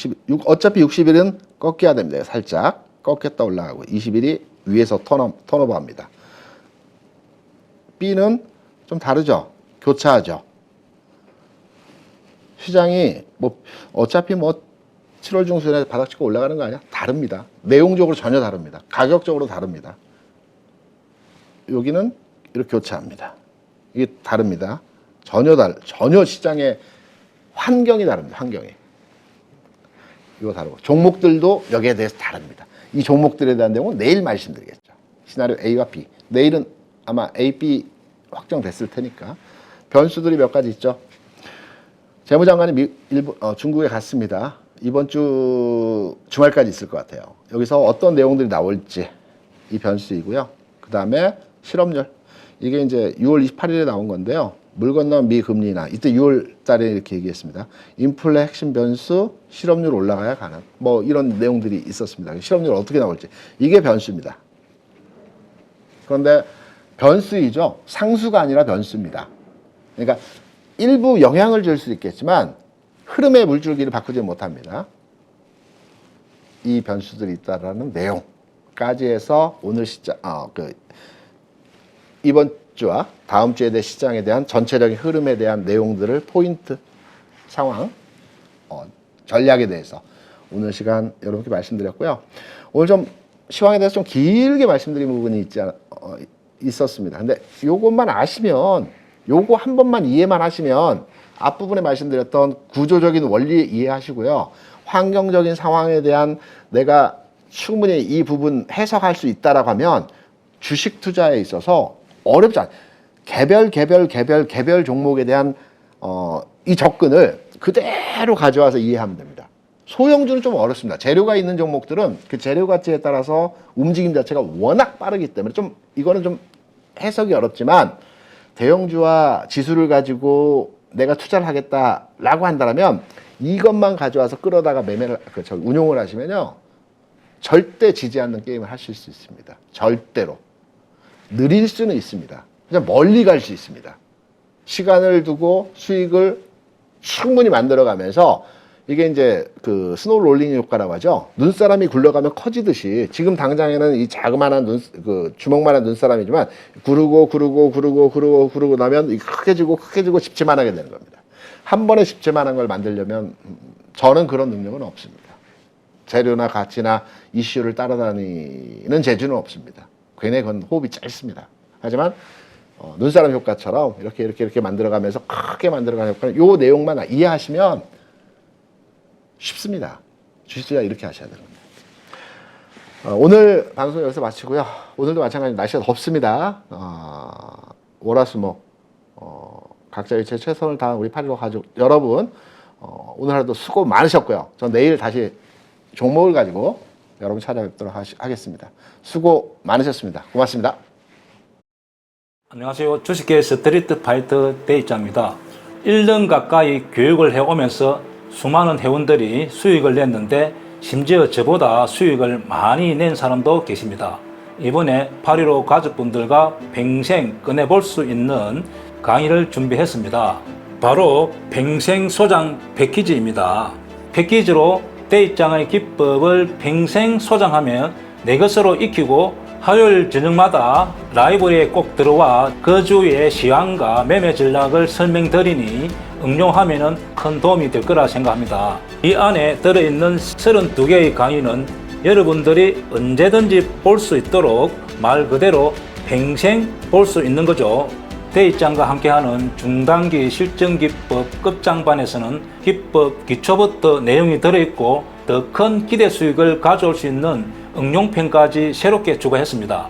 어차피 60일은 꺾여야 됩니다. 살짝 꺾였다 올라가고 20일이 위에서 턴오버합니다. B는 좀 다르죠. 교차하죠. 시장이 어차피 7월 중순에 바닥 찍고 올라가는 거 아니야? 다릅니다. 내용적으로 전혀 다릅니다. 가격적으로 다릅니다. 여기는 이렇게 교차합니다. 이게 다릅니다. 전혀 시장의 환경이 다릅니다. 환경이. 이거 다르고 종목들도 여기에 대해서 다릅니다. 이 종목들에 대한 내용은 내일 말씀드리겠죠. 시나리오 A와 B. 내일은 아마 A, B 확정됐을 테니까. 변수들이 몇 가지 있죠. 재무장관이 중국에 갔습니다. 이번 주 주말까지 있을 것 같아요. 여기서 어떤 내용들이 나올지 이 변수이고요. 그 다음에 실업률. 이게 이제 6월 28일에 나온 건데요. 물 건너면 미 금리 인하. 이때 6월 달에 이렇게 얘기했습니다. 인플레 핵심 변수, 실업률 올라가야 가능. 뭐 이런 내용들이 있었습니다. 실업률 어떻게 나올지. 이게 변수입니다. 그런데 변수이죠. 상수가 아니라 변수입니다. 그러니까 일부 영향을 줄 수 있겠지만 흐름의 물줄기를 바꾸지 못합니다. 이 변수들이 있다라는 내용까지 해서 오늘 이번 주와 다음 주에 대한 시장에 대한 전체적인 흐름에 대한 내용들을 포인트, 상황, 전략에 대해서 오늘 시간 여러분께 말씀드렸고요. 오늘 좀 시황에 대해서 좀 길게 말씀드린 부분이 있었습니다. 근데 요것만 아시면 요거 한 번만 이해만 하시면 앞부분에 말씀드렸던 구조적인 원리 이해하시고요. 환경적인 상황에 대한 내가 충분히 이 부분 해석할 수 있다라고 하면 주식 투자에 있어서 어렵지 않아요. 개별 종목에 대한 이 접근을 그대로 가져와서 이해하면 됩니다. 소형주는 좀 어렵습니다. 재료가 있는 종목들은 그 재료 가치에 따라서 움직임 자체가 워낙 빠르기 때문에 이거는 좀 해석이 어렵지만 대형주와 지수를 가지고 내가 투자를 하겠다라고 한다면 이것만 가져와서 끌어다가 운용을 하시면요. 절대 지지 않는 게임을 하실 수 있습니다. 절대로. 느릴 수는 있습니다. 그냥 멀리 갈 수 있습니다. 시간을 두고 수익을 충분히 만들어가면서 이게 이제 그 스노우 롤링 효과라고 하죠. 눈사람이 굴러가면 커지듯이 지금 당장에는 이 자그마한 주먹만한 눈사람이지만 구르고 나면 크게 지고 집채만하게 되는 겁니다. 한 번에 집채만한 걸 만들려면 저는 그런 능력은 없습니다. 재료나 가치나 이슈를 따라다니는 재주는 없습니다. 괜히 그건 호흡이 짧습니다. 하지만 눈사람 효과처럼 이렇게 만들어가면서 크게 만들어가는 효과는 요 내용만 이해하시면 쉽습니다. 주식 투자 이렇게 하셔야 됩니다. 오늘 방송 여기서 마치고요. 오늘도 마찬가지로 날씨가 덥습니다. 월화수목 각자 일체 최선을 다한 우리 8.15 가족 여러분, 오늘 하루도 수고 많으셨고요. 전 내일 다시 종목을 가지고 여러분 찾아뵙도록 하겠습니다. 수고 많으셨습니다. 고맙습니다. 안녕하세요. 주식계 스트리트 파이터 대입자입니다. 1년 가까이 교육을 해오면서 수많은 회원들이 수익을 냈는데 심지어 저보다 수익을 많이 낸 사람도 계십니다. 이번에 8.15 가족분들과 평생 꺼내볼 수 있는 강의를 준비했습니다. 바로 평생 소장 패키지입니다. 패키지로 대입장의 기법을 평생 소장하면 내 것으로 익히고 화요일 저녁마다 라이브러리에 꼭 들어와 그 주의 시황과 매매 전략을 설명드리니 응용하면 큰 도움이 될 거라 생각합니다. 이 안에 들어있는 32개의 강의는 여러분들이 언제든지 볼 수 있도록 말 그대로 평생 볼 수 있는 거죠. 대입장과 함께하는 중단기 실전기법 끝장반에서는 기법 기초부터 내용이 들어있고 더 큰 기대 수익을 가져올 수 있는 응용편까지 새롭게 추가했습니다.